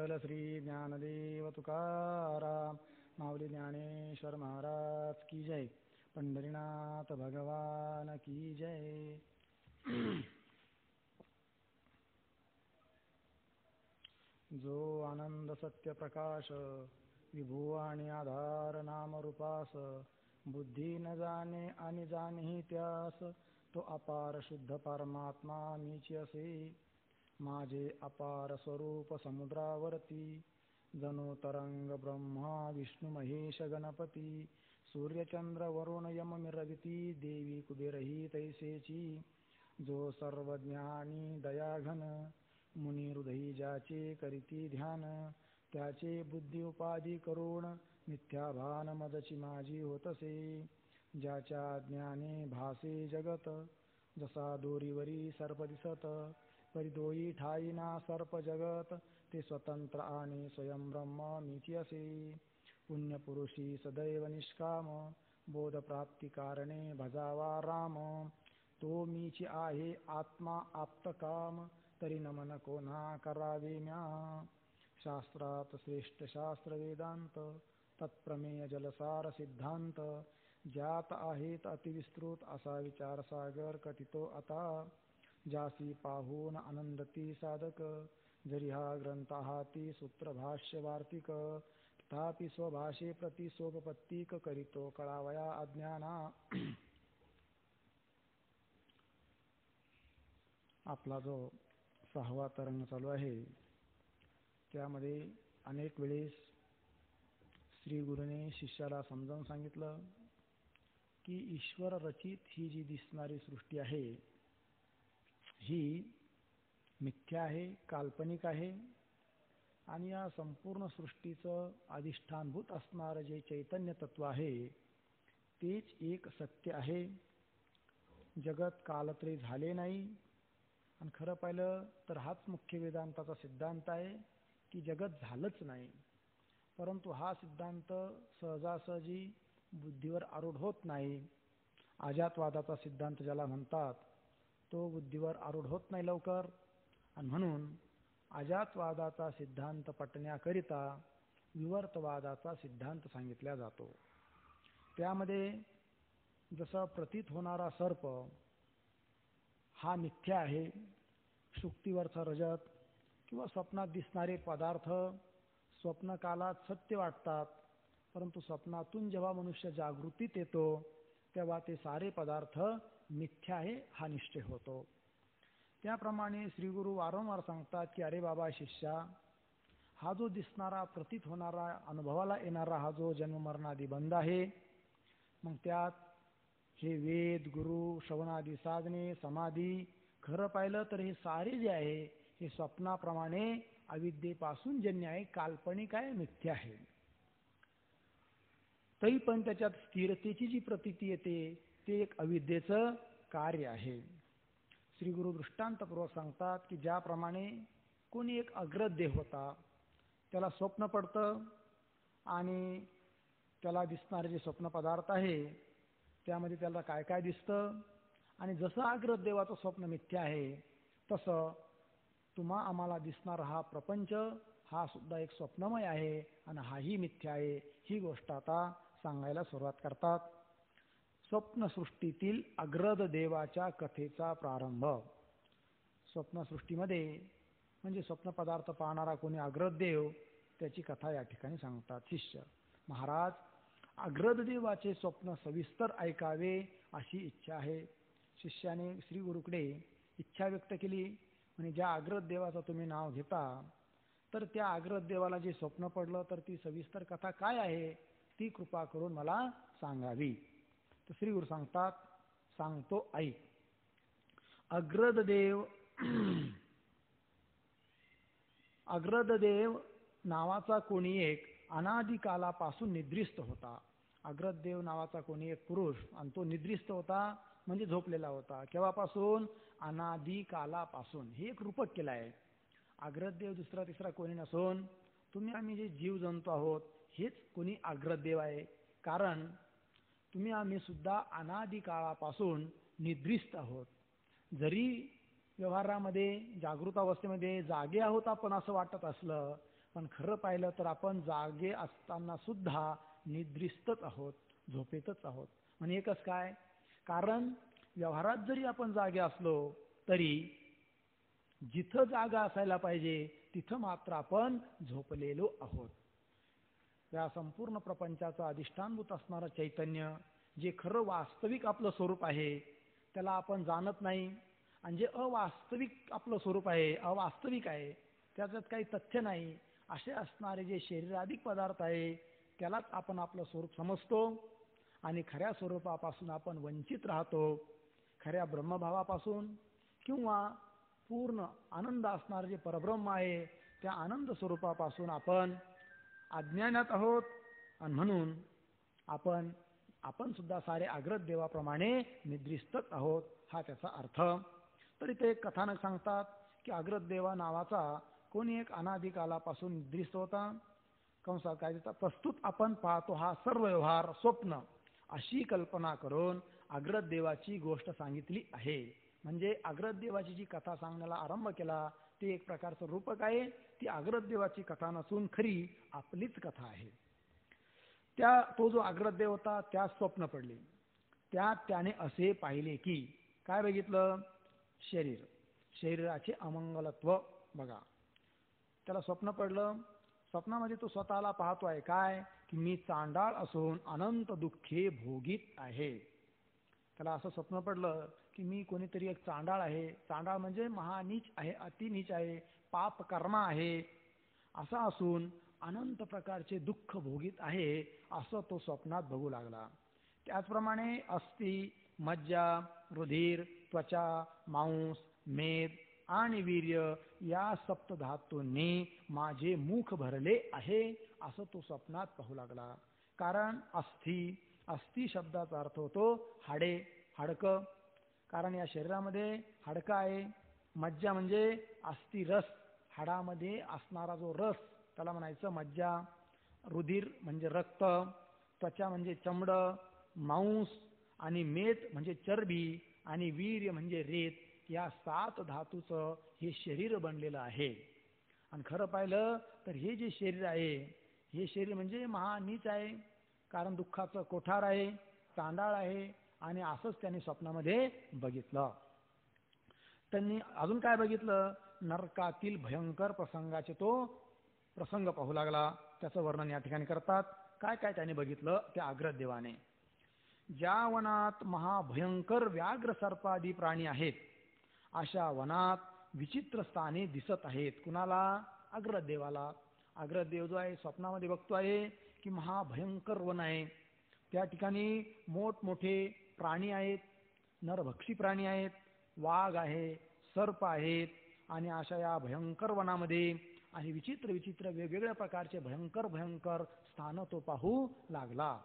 विठ्ठल श्री ज्ञानदेव तुकाराम माऊली ज्ञानेश्वर महाराज की जय. पंढरीनाथ भगवान की जय. जो आनंद सत्य प्रकाश विभू आणि आधार नाम रूपास बुद्धी न जाणे आणि जाणेही त्यास तो अपार शुद्ध परमात्मा मीची असे. माझे अपार स्वरूप समुद्रावरती जणू तरंग ब्रह्मा विष्णू महेश गणपती सूर्यचंद्र वरुण यम मिरविती देवी कुबेरही तैसेची. जो सर्वज्ञानी दयाघन मुनी हृदयी ज्याचे करीती ध्यान त्याचे बुद्धी उपाधी करुण मिथ्याभान मदची माझी होतसे. ज्याच्या ज्ञाने भासे जगत जसा दोरीवरी सर्प दिसत परिदोई ठाईना सर्प जगत ते स्वतंत्र आणि स्वयं ब्रह्म मीची असे. पुण्यपुरुषी सदैव निष्काम बोध प्राप्ती कारणे भजावा राम. तो मीची आहे आत्मा आप्तकाम तरी नमन कोणा करावे म्या. शास्त्रात श्रेष्ठ शास्त्र वेदांत तत्प्रमेय जलसार सिद्धांत ज्यात आहेत अतिविस्तृत असा विचार सागर कथितो आता. ज्यासी पाहून आनंदती साधक जरी हा ग्रंथ हाती सूत्र भाष्य वार्तिक तथापि स्वभाषे प्रति सोपपत्तिक करीतो कळावया अज्ञाना. आपला जो 6वा तरंग चालू आहे त्यामध्ये अनेक वेळेस श्री गुरुने शिष्याला समजावून सांगितलं की ईश्वर रचित ही जी दिसणारी सृष्टी आहे ही मिथ्या आहे, काल्पनिक आहे आणि या संपूर्ण सृष्टीचं अधिष्ठानभूत असणारं जे चैतन्य तत्व आहे तेच एक सत्य आहे. जगत कालत्रय झाले नाही आणि खरं पाहिलं तर हाच मुख्य वेदांताचा सिद्धांत आहे की जगत झालंच नाही. परंतु हा सिद्धांत सहजासहजी बुद्धीवर आरूढ होत नाही. अजातवादाचा सिद्धांत ज्याला म्हणतात तो बुद्धीवर आरूढ होत नाही लवकर आणि म्हणून अजातवादाचा सिद्धांत पटण्याकरिता विवर्तवादाचा सिद्धांत सांगितला जातो. त्यामध्ये जसं प्रतीत होणारा सर्प हा मिथ्या आहे, शुक्तीवरचा रजत किंवा स्वप्नात दिसणारे पदार्थ स्वप्नकालात सत्य वाटतात, परंतु स्वप्नातून जेव्हा मनुष्य जागृतीत येतो तेव्हा ते सारे पदार्थ मिथ्या आहे हा निश्चय होतो. त्याप्रमाणे श्रीगुरु वारंवार सांगतात की अरे बाबा शिष्या, हा जो दिसणारा प्रतीत होणारा अनुभवाला येणारा हा जो जन्ममरणादी बंध आहे मग त्यात हे वेद गुरु श्रवणादी साधने समाधी खरं पाहिलं तर हे सारे जे आहे हे स्वप्नाप्रमाणे अविद्येपासून जन्य आहे, काल्पनिक आहे, मिथ्या आहे. तरी पण त्याच्यात स्थिरतेची जी प्रतीती येते ते एक अविद्येचं कार्य आहे. श्री गुरु दृष्टांतपूर्वक सांगतात की ज्याप्रमाणे कोणी एक अग्रदेव होता त्याला स्वप्न पडतं आणि त्याला दिसणारे जे स्वप्न पदार्थ आहे त्यामध्ये त्याला काय काय दिसतं आणि जसं अग्रदेवाचं स्वप्न मिथ्या आहे तसं तुम्हा आम्हाला दिसणारा हा प्रपंच हा सुद्धा एक स्वप्नमय आहे आणि हाही मिथ्या आहे ही गोष्ट आता सांगायला सुरुवात करतात. स्वप्नसृष्टीतील अग्रद देवाच्या कथेचा प्रारंभ. स्वप्नसृष्टीमध्ये म्हणजे स्वप्न पदार्थ पाहणारा कोणी अग्रद देव त्याची कथा या ठिकाणी सांगतात शिष्य. महाराज, अग्रद देवाचे स्वप्न सविस्तर ऐकावे अशी इच्छा आहे. शिष्याने श्री गुरुकडे इच्छा व्यक्त केली म्हणजे ज्या अग्रद देवाचं तुम्ही नाव घेता तर त्या अग्रद देवाला जे स्वप्न पडलं तर ती सविस्तर कथा काय आहे ती कृपा करून मला सांगावी. तर श्री गुरु सांगतात, सांगतो ऐक. अग्रददेव नावाचा कोणी एक अनादिकालापासून निद्रिस्त होता. अग्रदेव नावाचा कोणी एक पुरुष आणि तो निद्रिस्त होता म्हणजे झोपलेला होता. केव्हापासून? अनादिकालापासून. हे एक रूपक केलं आहे. अग्रदेव दुसरा तिसरा कोणी नसून तुम्ही आम्ही जे जीव जंतू आहोत हेच कोणी अग्रदेव आहे. कारण तुम्ही आम्ही सुद्धा अनादिकाळापासून निद्रिस्त आहोत. जरी व्यवहारामध्ये जागृत अवस्थेमध्ये जागे आहोत आपण असं वाटत असलं पण खरं पाहिलं तर आपण जागे असताना सुद्धा निद्रिस्तच आहोत, झोपेतच आहोत. म्हणजे एकच काय, कारण व्यवहारात जरी आपण जागे असलो तरी जिथं जागा असायला पाहिजे तिथं मात्र आपण झोपलेलो आहोत. या संपूर्ण प्रपंचाचं अधिष्ठानभूत असणारं चैतन्य जे खरं वास्तविक आपलं स्वरूप आहे त्याला आपण जाणत नाही, आणि जे अवास्तविक आपलं स्वरूप आहे, अवास्तविक आहे, त्याच्यात काही तथ्य नाही, असे असणारे जे शरीराधिक पदार्थ आहे त्यालाच आपण आपलं स्वरूप समजतो आणि खऱ्या स्वरूपापासून आपण वंचित राहतो. खऱ्या ब्रह्मभावापासून किंवा पूर्ण आनंद असणारे जे परब्रह्म आहे त्या आनंद स्वरूपापासून आपण अज्ञानात आहोत, आणि म्हणून आपण सुद्धा सारे आग्रत देवाप्रमाणे निद्रिस्तच आहोत, हा त्याचा अर्थ. तरी ते एक कथानक सांगतात की आग्रत देवा नावाचा कोणी एक अनादिकालापासून निद्रिस्त होता. कंसात काय देतात, प्रस्तुत आपण पाहतो हा सर्व व्यवहार स्वप्न अशी कल्पना करून आग्रत देवाची गोष्ट सांगितली आहे. म्हणजे आग्रत देवाची जी कथा सांगण्याला आरंभ केला ते एक प्रकारचं रूपक आहे. ती आग्रत देवाची कथा नसून खरी आपलीच कथा आहे. तो जो आग्रत देव होता त्या स्वप्न पडले. त्याने असे पाहिले की काय बघितलं, शरीराचे अमंगलत्व बघा. त्याला स्वप्न पडलं. स्वप्नामध्ये तो स्वतःला पाहतोय काय की मी चांडाळ असून अनंत दुःखे भोगीत आहे. त्याला असं स्वप्न पडलं की मी कोणीतरी एक चांडाळ आहे. चांडाळ म्हणजे महानीच आहे, अतिनीच आहे, पाप कर्मा आहे, असा असून अनंत प्रकारचे दुःख भोगीत आहे, असं तो स्वप्नात बघू लागला. त्याचप्रमाणे अस्थि, मज्जा, रुधिर, त्वचा, मांस, मेद आणि वीर्य या सप्तधातूंनी माझे मुख भरले आहे, असं तो स्वप्नात पाहू लागला. कारण अस्थि शब्दाचा अर्थ होतो हाडे, हाडकं. कारण या शरीरामध्ये हाडकं आहे. मज्जा म्हणजे अस्थिरस, हाडामध्ये असणारा जो रस त्याला म्हणायचं मज्जा. रुधिर म्हणजे रक्त, त्वचा म्हणजे चमडं, मांस आणि मेद म्हणजे चरबी, आणि वीर्य म्हणजे रेत. या 7 धातूचं हे शरीर बनलेलं आहे. आणि खरं पाहिलं तर हे जे शरीर आहे हे शरीर म्हणजे महानीच आहे, कारण दुःखाचं कोठार आहे, चांडाळ आहे. आणि असंच त्यांनी स्वप्नामध्ये बघितलं. त्यांनी अजून काय बघितलं, नरकातील भयंकर प्रसंगाचे तो प्रसंग पाहू लागला. त्याचं वर्णन या ठिकाणी करतात. काय काय त्याने बघितलं त्या आग्रत देवाने. ज्या वनात महाभयंकर व्याघ्र सर्पादी प्राणी आहेत अशा वनात विचित्र स्थाने दिसत आहेत. कुणाला? आग्रत देवाला. आग्रत देव जो आहे स्वप्नामध्ये बघतो आहे की महाभयंकर वन आहे, त्या ठिकाणी मोठमोठे प्राणी आहेत, नरभक्षी प्राणी आहेत, वाघ आहे, सर्प आहेत. आणि अशा या भयंकर वनामध्ये आणि विचित्र विचित्र वेगवेगळ्या प्रकारचे भयंकर स्थान तो पाहू लागला.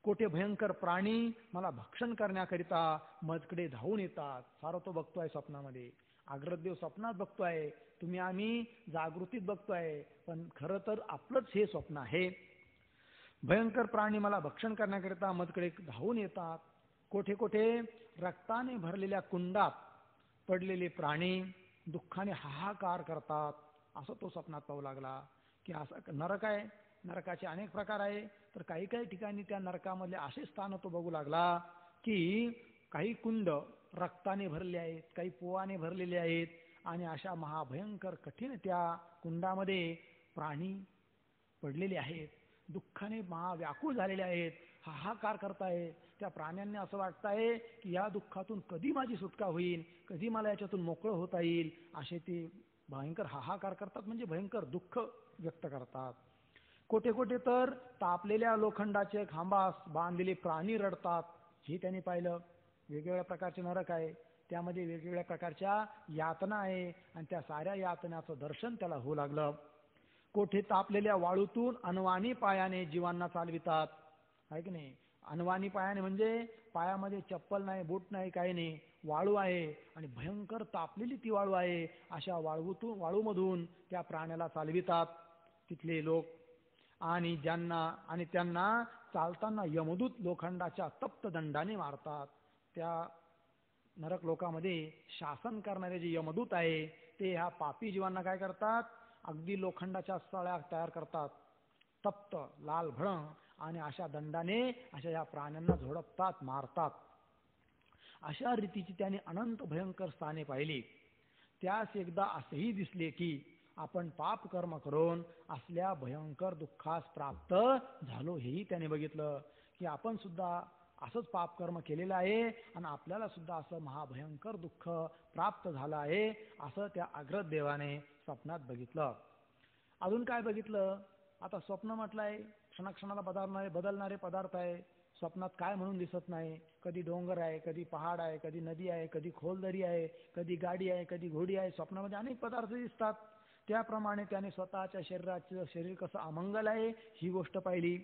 कोठे भयंकर प्राणी मला भक्षण करण्याकरिता मजकडे धावून येतात, सारं तो बघतोय स्वप्नामध्ये. आग्रत देव स्वप्नात बघतोय, तुम्ही आम्ही जागृतीत बघतोय, पण खरं तर आपलंच हे स्वप्न आहे. भयंकर प्राणी मला भक्षण करण्याकरिता मजकडे धावून येतात. कोठे कोठे रक्ताने भरलेल्या कुंडात पडलेले प्राणी दुःखाने हाहाकार करतात, असं तो स्वप्नात पाहू लागला. की असं नरक आहे, नरकाचे अनेक प्रकार आहे. तर काही काही ठिकाणी त्या नरकामधले असे स्थान तो बघू लागला की काही कुंड रक्ताने भरले आहेत, काही पोवाने भरलेले आहेत, आणि अशा महाभयंकर कठीण त्या कुंडामध्ये प्राणी पडलेले आहेत, दुःखाने महाव्याकुळ झालेले आहेत, हाहाकार करताय. त्या प्राण्यांना असं वाटतंय की या दुःखातून कधी माझी सुटका होईल, कधी मला याच्यातून मोकळं होता येईल, असे ते भयंकर हाहाकार करतात, म्हणजे भयंकर दुःख व्यक्त करतात. कोठे कोठे तर तापलेल्या लोखंडाचे खांबास बांधलेले प्राणी रडतात, हे त्यांनी पाहिलं. वेगवेगळ्या प्रकारचे नरक आहे, त्यामध्ये वेगवेगळ्या प्रकारच्या यातना आहे, आणि त्या साऱ्या यातनाचं दर्शन त्याला होऊ लागलं. कोठे तापलेल्या वाळूतून अनवाणी पायाने जीवांना चालवितात, आहे की नाही. अनवाणी पायाने म्हणजे पायामध्ये चप्पल नाही, बूट नाही, काही नाही, वाळू आहे, आणि भयंकर तापलेली ती वाळू आहे. अशा वाळूमधून त्या प्राण्याला चालवितात तिथले लोक. आणि त्यांना चालताना यमदूत लोखंडाच्या तप्त दंडाने मारतात. त्या नरक लोकामध्ये शासन करणारे जे यमदूत आहे ते ह्या पापी जीवांना काय करतात, अगदी लोखंडाच्या सळ्या तयार करतात, तप्त लाल भडंग, आणि अशा दंडाने अशा या प्राण्यांना झोडपतात, मारतात. अशा रीतीची त्याने अनंत भयंकर स्थाने पाहिली. त्यास एकदा असेही दिसले की आपण पाप कर्म करून असल्या भयंकर दुःखास प्राप्त झालो. हेही त्याने बघितलं की आपण सुद्धा असंच पाप कर्म केलेलं आहे आणि आपल्याला सुद्धा असं महाभयंकर दुःख प्राप्त झालं आहे, असं त्या अग्रद देवाने स्वप्नात बघितलं. अजून काय बघितलं? आता स्वप्न म्हटलंय क्षणाक्षणाला बदलणारे पदार्थ आहे. स्वप्नात काय म्हणून दिसत नाही. कधी डोंगर आहे, कधी पहाड आहे, कधी नदी आहे, कधी खोल दरी आहे, कधी गाडी आहे, कधी घोडी आहे. स्वप्नामध्ये अनेक पदार्थ दिसतात. त्याप्रमाणे त्याने स्वतःच्या शरीर कसं अमंगल आहे ही गोष्ट पाहिली.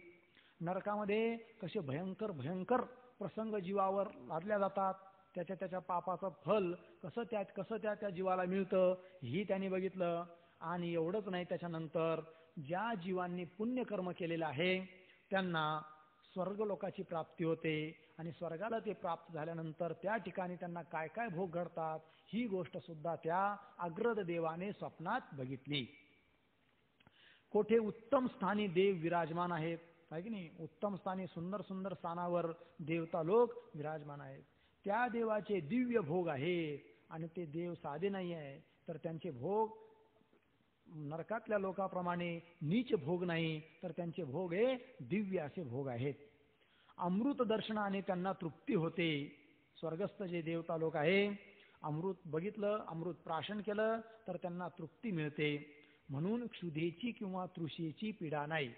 नरकामध्ये कसे भयंकर भयंकर प्रसंग जीवावर लादल्या जातात, त्याच्या पापाचं फल कसं त्या जीवाला मिळतं ही त्यांनी बघितलं. आणि एवढंच नाही, त्याच्यानंतर ज्या जीवांनी पुण्यकर्म केलेलं आहे त्यांना स्वर्गलोकाची प्राप्ती होते, आणि स्वर्गाला ते प्राप्त झाल्यानंतर त्या ठिकाणी त्यांना काय काय भोग घडतात ही गोष्ट सुद्धा त्या अग्रद देवाने स्वप्नात बघितली. कोठे उत्तम स्थानी देव विराजमान आहेत, आहे की नाही. उत्तम स्थानी सुंदर सुंदर स्थानावर देवता लोक विराजमान आहेत. त्या देवाचे दिव्य भोग आहेत, आणि ते देव साधे नाही आहे, तर त्यांचे भोग नरकातल्या लोकांप्रमाणे नीच भोग नाही, तर त्यांचे भोग हे दिव्य असे भोग आहेत. अमृत दर्शनाने त्यांना तृप्ती होते. स्वर्गस्थ जे देवता लोक आहे, अमृत बघितलं, अमृत प्राशन केलं तर त्यांना तृप्ती मिळते. म्हणून क्षुधेची किंवा तृषेची पीडा नाही.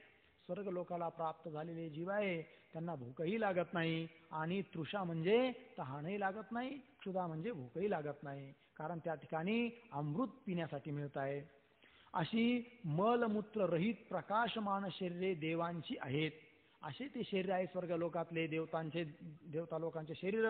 स्वर्ग लोकाला प्राप्त झालेले जीव आहे त्यांना भूकही लागत नाही, आणि तृषा म्हणजे तहानही लागत नाही, क्षुधा म्हणजे भूकही लागत नाही, कारण त्या ठिकाणी अमृत पिण्यासाठी मिळत आहे. अशी मलमूत्र रहित प्रकाशमान शरीरे देवांची आहेत. असे ते शरीर आहे स्वर्गलोकातले देवता लोकांचे शरीर,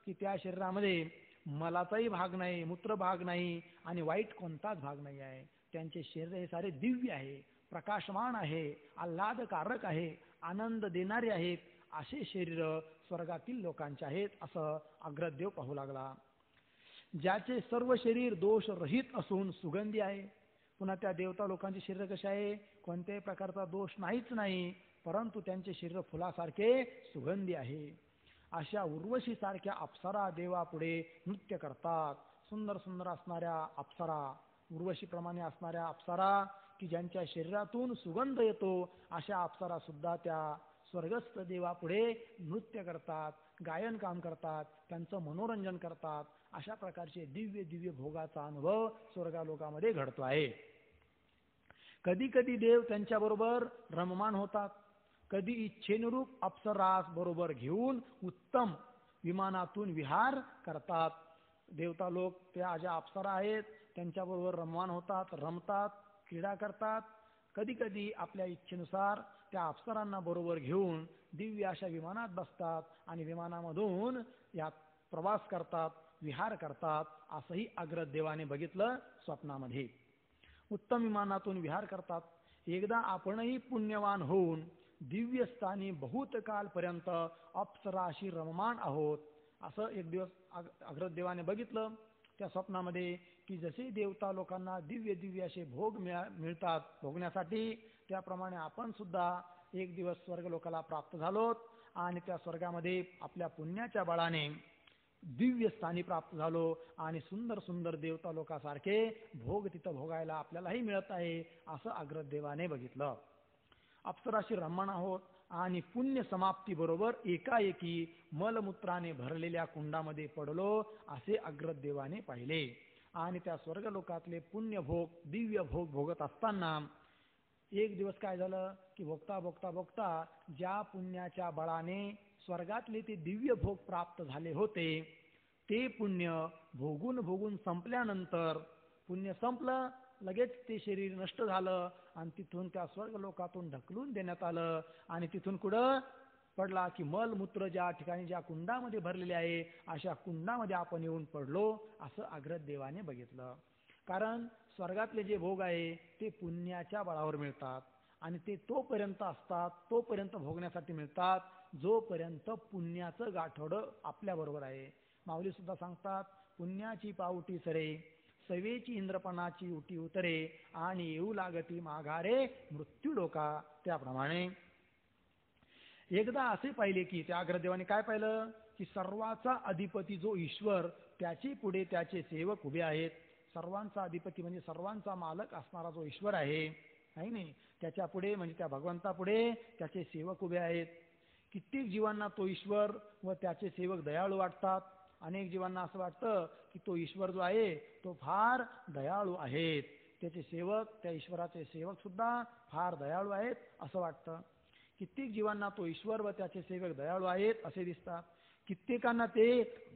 की त्या शरीरामध्ये मलाचाही भाग नाही, मूत्र भाग नाही, आणि वाईट कोणताच भाग नाही आहे. त्यांचे शरीर हे सारे दिव्य आहे, प्रकाशमान आहे, आल्हादकारक आहे, आनंद देणारे आहेत. असे शरीर स्वर्गातील लोकांचे आहेत, असं अग्रदेव पाहू लागला. ज्याचे सर्व शरीर दोष रहित असून सुगंधी आहे. पुन्हा त्या देवता लोकांचे शरीर कसे आहे, कोणत्याही प्रकारचा दोष नाहीच नाही, परंतु त्यांचे शरीर फुलासारखे सुगंधी आहे. अशा उर्वशी सारख्या अप्सरा देवापुढे नृत्य करतात. सुंदर सुंदर असणाऱ्या अप्सरा, उर्वशीप्रमाणे असणाऱ्या अप्सरा, की ज्यांच्या शरीरातून सुगंध येतो, अशा अप्सरा सुद्धा त्या स्वर्गस्थ देवापुढे नृत्य करतात, गायन काम करतात, त्यांचं मनोरंजन करतात. अशा प्रकारचे दिव्य दिव्य भोगाचा अनुभव स्वर्गालोकामध्ये घडतो आहे. कधी कधी देव त्यांच्याबरोबर रममाण होतात, कधी इच्छेनुरूप अप्सरास बरोबर घेऊन उत्तम विमानातून विहार करतात. देवता लोक त्या ज्या अप्सरा आहेत त्यांच्याबरोबर रममाण होतात, रमतात, क्रीडा करतात. कधी कधी आपल्या इच्छेनुसार त्या अप्सरांना बरोबर घेऊन दिव्य अशा विमानात बसतात आणि विमानामधून या प्रवास करतात, विहार करतात. असंही अग्रद देवाने बघितलं स्वप्नामध्ये. उत्तम विमानातून विहार करतात. एकदा आपणही पुण्यवान होऊन दिव्य स्थानी बहुतकालपर्यंत अप्सराशी रममाण आहोत, असं एक दिवस अग्रद देवाने बघितलं त्या स्वप्नामध्ये, की जसे देवता लोकांना दिव्य दिव्य असे भोग मिळतात भोगण्यासाठी, त्याप्रमाणे आपण सुद्धा एक दिवस स्वर्गलोकाला प्राप्त झालोत, आणि त्या स्वर्गामध्ये आपल्या पुण्याच्या बळाने दिव्य स्थानी प्राप्त झालो, आणि सुंदर सुंदर देवता लोकांसारखे भोग तिथं भोगायला आपल्यालाही मिळत आहे, असं अग्रद देवाने बघितलं. अप्सराशी रममाण आहोत, आणि पुण्य समाप्ती बरोबर एकाएकी मलमूत्राने भरलेल्या कुंडामध्ये पडलो, असे अग्रद देवाने पाहिले. आणि त्या स्वर्गलोकातले पुण्य भोग, दिव्य भोग भोगत असताना एक दिवस काय झालं, की भोगता भोगता भोगता ज्या पुण्याच्या बळाने स्वर्गातले ते दिव्य भोग प्राप्त झाले होते, ते पुण्य भोगून भोगून संपल्यानंतर पुण्य संपलं, लगेच ते शरीर नष्ट झालं, आणि तिथून त्या स्वर्गलोकातून ढकलून देण्यात आलं, आणि तिथून कुठं पडला, की मलमूत्र ज्या ठिकाणी ज्या कुंडामध्ये भरलेले आहे अशा कुंडामध्ये आपण येऊन पडलो, असं अग्रद देवाने बघितलं. कारण स्वर्गातले जे भोग आहे ते पुण्याच्या बळावर मिळतात, आणि ते तोपर्यंत असतात, तोपर्यंत भोगण्यासाठी मिळतात जोपर्यंत पुण्याचं गाठोडं आपल्याबरोबर आहे. माऊली सुद्धा सांगतात, पुण्याची पावटी सरे सवेची इंद्रपणाची उटी उतरे आणि येऊ लागती माघारे मृत्यू डोका. त्याप्रमाणे एकदा असे पाहिले की त्या अग्रदेवाने काय पाहिलं की सर्वाचा अधिपती जो ईश्वर त्याची पुढे त्याचे सेवक उभे आहेत. सर्वांचा अधिपती म्हणजे सर्वांचा मालक असणारा जो ईश्वर आहे नाही, त्याच्या पुढे म्हणजे त्या भगवंतापुढे त्याचे सेवक उभे आहेत. कित्येक जीवांना तो ईश्वर व त्याचे सेवक दयाळू वाटतात. अनेक जीवांना असं वाटतं की तो ईश्वर जो आहे तो फार दयाळू आहेत, त्याचे सेवक त्या ईश्वराचे सेवक सुद्धा फार दयाळू आहेत असं वाटतं. कित्येक जीवांना तो ईश्वर व त्याचे सेवक दयाळू आहेत असे दिसतात. कित्येकांना ते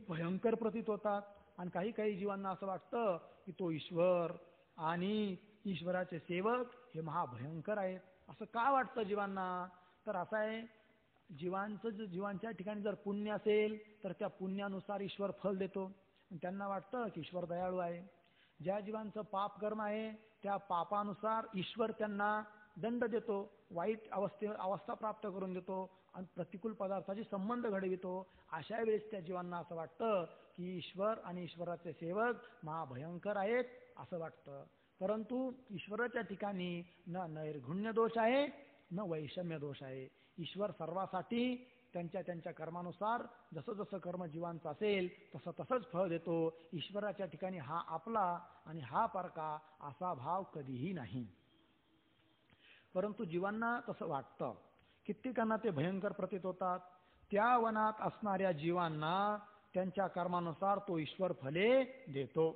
भयंकर प्रतीत होतात आणि काही काही जीवांना असं वाटतं की तो ईश्वर आणि ईश्वराचे सेवक हे महाभयंकर आहेत. असं का वाटतं जीवांना? तर असं आहे, जीवांच्या ठिकाणी जर पुण्य असेल तर त्या पुण्यानुसार ईश्वर फल देतो आणि त्यांना वाटतं की ईश्वर दयाळू आहे. ज्या जीवांचं पाप कर्म आहे त्या पापानुसार ईश्वर त्यांना दंड देतो, वाईट अवस्था प्राप्त करून देतो आणि प्रतिकूल पदार्थाशी संबंध घडवितो. अशा वेळेस त्या जीवांना असं वाटतं की ईश्वर आणि ईश्वराचे सेवक महाभयंकर आहेत असं वाटतं. परंतु ईश्वराच्या ठिकाणी न नैर्गुण्य दोष आहे न वैषम्य दोष आहे. ईश्वर सर्वासाठी त्यांच्या त्यांच्या कर्मानुसार जसं जसं कर्म जीवांचं असेल तसं तसंच फळ देतो. ईश्वराच्या ठिकाणी हा आपला आणि हा परका असा भाव कधीही नाही. परंतु जीवांना तसं वाटतं. कित्येकांना ते भयंकर प्रतीत होतात. त्या वनात असणाऱ्या जीवांना त्यांच्या कर्मानुसार तो ईश्वर फले देतो.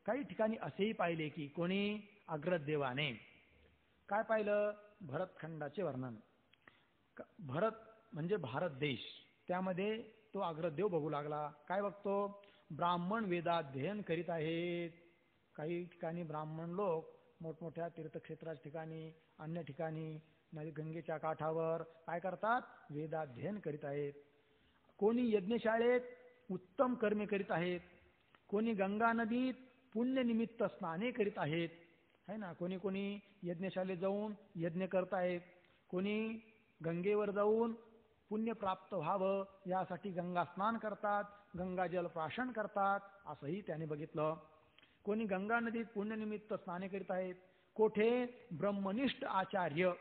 काही ठिकाणी असेही पाहिले की कोणी अग्रदेवाने काय पाहिलं, भरतखंडाचे वर्णन. भरत म्हणजे भारत देश, त्यामध्ये तो अग्रदेव बघू लागला. काय बघतो? ब्राह्मण वेदाध्ययन करीत आहेत. काही ठिकाणी ब्राह्मण लोक मोठमोठ्या तीर्थक्षेत्राच्या ठिकाणी अन्य ठिकाणी गंगेच्या काठावर काय करतात? वेदाध्ययन करीत आहेत. कोणी यज्ञशाळेत उत्तम कर्मे करीत आहेत. कोणी गंगा नदीत पुण्यनिमित्त स्नाने करीत आहेत है ना. कोणी कोणी यज्ञशाळेत जाऊन यज्ञ करत आहेत. कोणी गंगेवर जाऊन पुण्य प्राप्त व्हावं यासाठी गंगा स्नान करतात, गंगाजल प्राशन करतात असंही त्याने बघितलं. कोणी गंगा नदीत पुण्यनिमित्त स्नाने करीत आहेत. कोठे ब्रह्मनिष्ठ आचार्य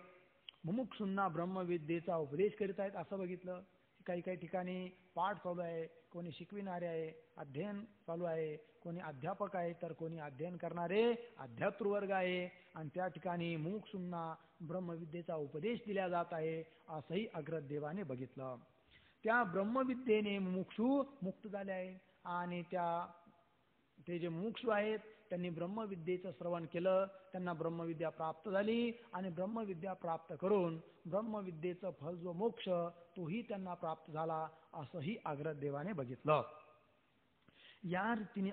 मुमुक्षुंना ब्रह्मविद्येचा उपदेश करीत आहेत असं बघितलं. काही काही ठिकाणी पाठ चालू आहे, कोणी शिकविणारे आहे, अध्ययन चालू आहे, कोणी अध्यापक आहे तर कोणी अध्ययन करणारे अध्यात्रुवर्ग आहे आणि त्या ठिकाणी मुमुक्षुंना ब्रह्मविद्येचा उपदेश दिला जात आहे असंही अग्रदेवाने बघितलं. त्या ब्रह्मविद्येने मुमुक्षु मुक्त झाले आहे आणि ते जे मुमुक्षु आहेत त्यांनी ब्रह्मविद्येचं श्रवण केलं, त्यांना ब्रह्मविद्या प्राप्त झाली आणि ब्रह्मविद्या प्राप्त करून ब्रह्मविद्येचं फल जो मोक्ष तोही त्यांना प्राप्त झाला असंही अग्रदेवाने बघितलं. या रीतीने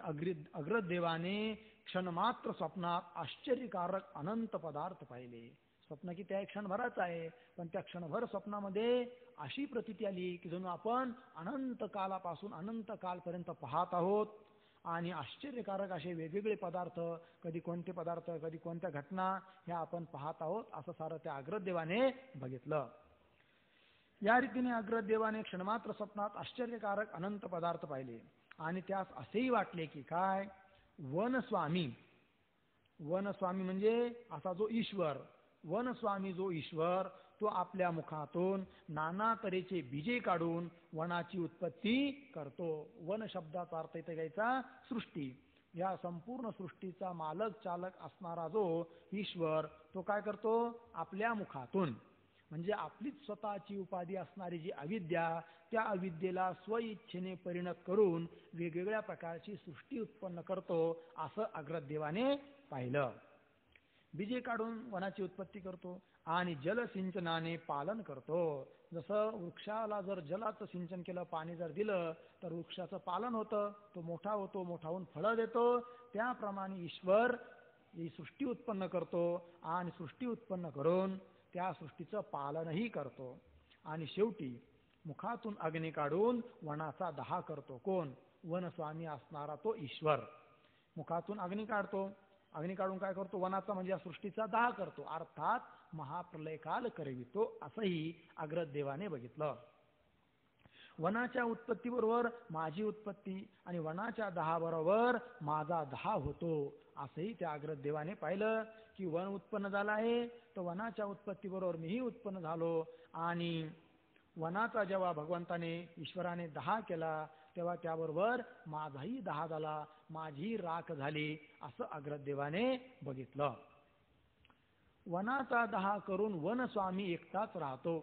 अग्रदेवाने क्षणमात्र स्वप्नात आश्चर्यकारक अनंत पदार्थ पाहिले. स्वप्न की त्या क्षणभराच आहे, पण त्या क्षणभर स्वप्नामध्ये अशी प्रतीती आली की जणू आपण अनंत कालापासून अनंत कालपर्यंत पाहत आहोत. आणि आश्चर्यकारक असे वेगवेगळे पदार्थ, कधी कोणते पदार्थ कधी कोणत्या घटना ह्या आपण पाहत आहोत असं सारं त्या अग्रदेवाने बघितलं. या रीतीने अग्रदेवाने क्षणमात्र स्वप्नात आश्चर्यकारक अनंत पदार्थ पाहिले आणि त्यास असेही वाटले की काय वनस्वामी म्हणजे असा जो ईश्वर, वनस्वामी जो ईश्वर तो आपल्या मुखातून नाना तऱ्हेचे बीजे काढून वनाची उत्पत्ती करतो. वन शब्दाचा अर्थ इथे घ्यायचा सृष्टी. या संपूर्ण सृष्टीचा मालक चालक असणारा जो ईश्वर तो काय करतो? आपल्या मुखातून म्हणजे आपलीच स्वतःची उपाधी असणारी जी अविद्या, त्या अविद्येला स्वइच्छेने परिणत करून वेगवेगळ्या प्रकारची सृष्टी उत्पन्न करतो असं अग्रदेवाने पाहिलं. बीजे काढून वनाची उत्पत्ती करतो आणि जलसिंचनाने पालन करतो. जसं वृक्षाला जर जलाचं सिंचन केलं, पाणी जर दिलं तर वृक्षाचं पालन होतं, तो मोठा होतो, मोठा होऊन फळं देतो. त्याप्रमाणे ईश्वर ही सृष्टी उत्पन्न करतो आणि सृष्टी उत्पन्न करून त्या सृष्टीचं पालनही करतो. आणि शेवटी मुखातून अग्नी काढून वनाचा दाह करतो. कोण? वनस्वामी असणारा तो ईश्वर मुखातून अग्नी काढतो. अग्नी काढून काय करतो? वनाचा म्हणजे या सृष्टीचा दाह करतो, अर्थात महाप्रलय काल करवितो असंही अग्रदेवाने बघितलं. वनाच्या उत्पत्तीबरोबर माझी उत्पत्ती आणि वनाच्या दहाबरोबर माझा दाह होतो असंही त्या अग्रदेवाने पाहिलं की वन उत्पन्न झालं आहे, तर वनाच्या उत्पत्तीबरोबर मीही उत्पन्न झालो. आणि वनाचा जेव्हा भगवंताने ईश्वराने 10 केला तेव्हा त्याबरोबर माझाही 10 झाला, माझी राख झाली, असं अग्रदेवाने बघितलं. वनाचा 10 करून वनस्वामी एकटाच राहतो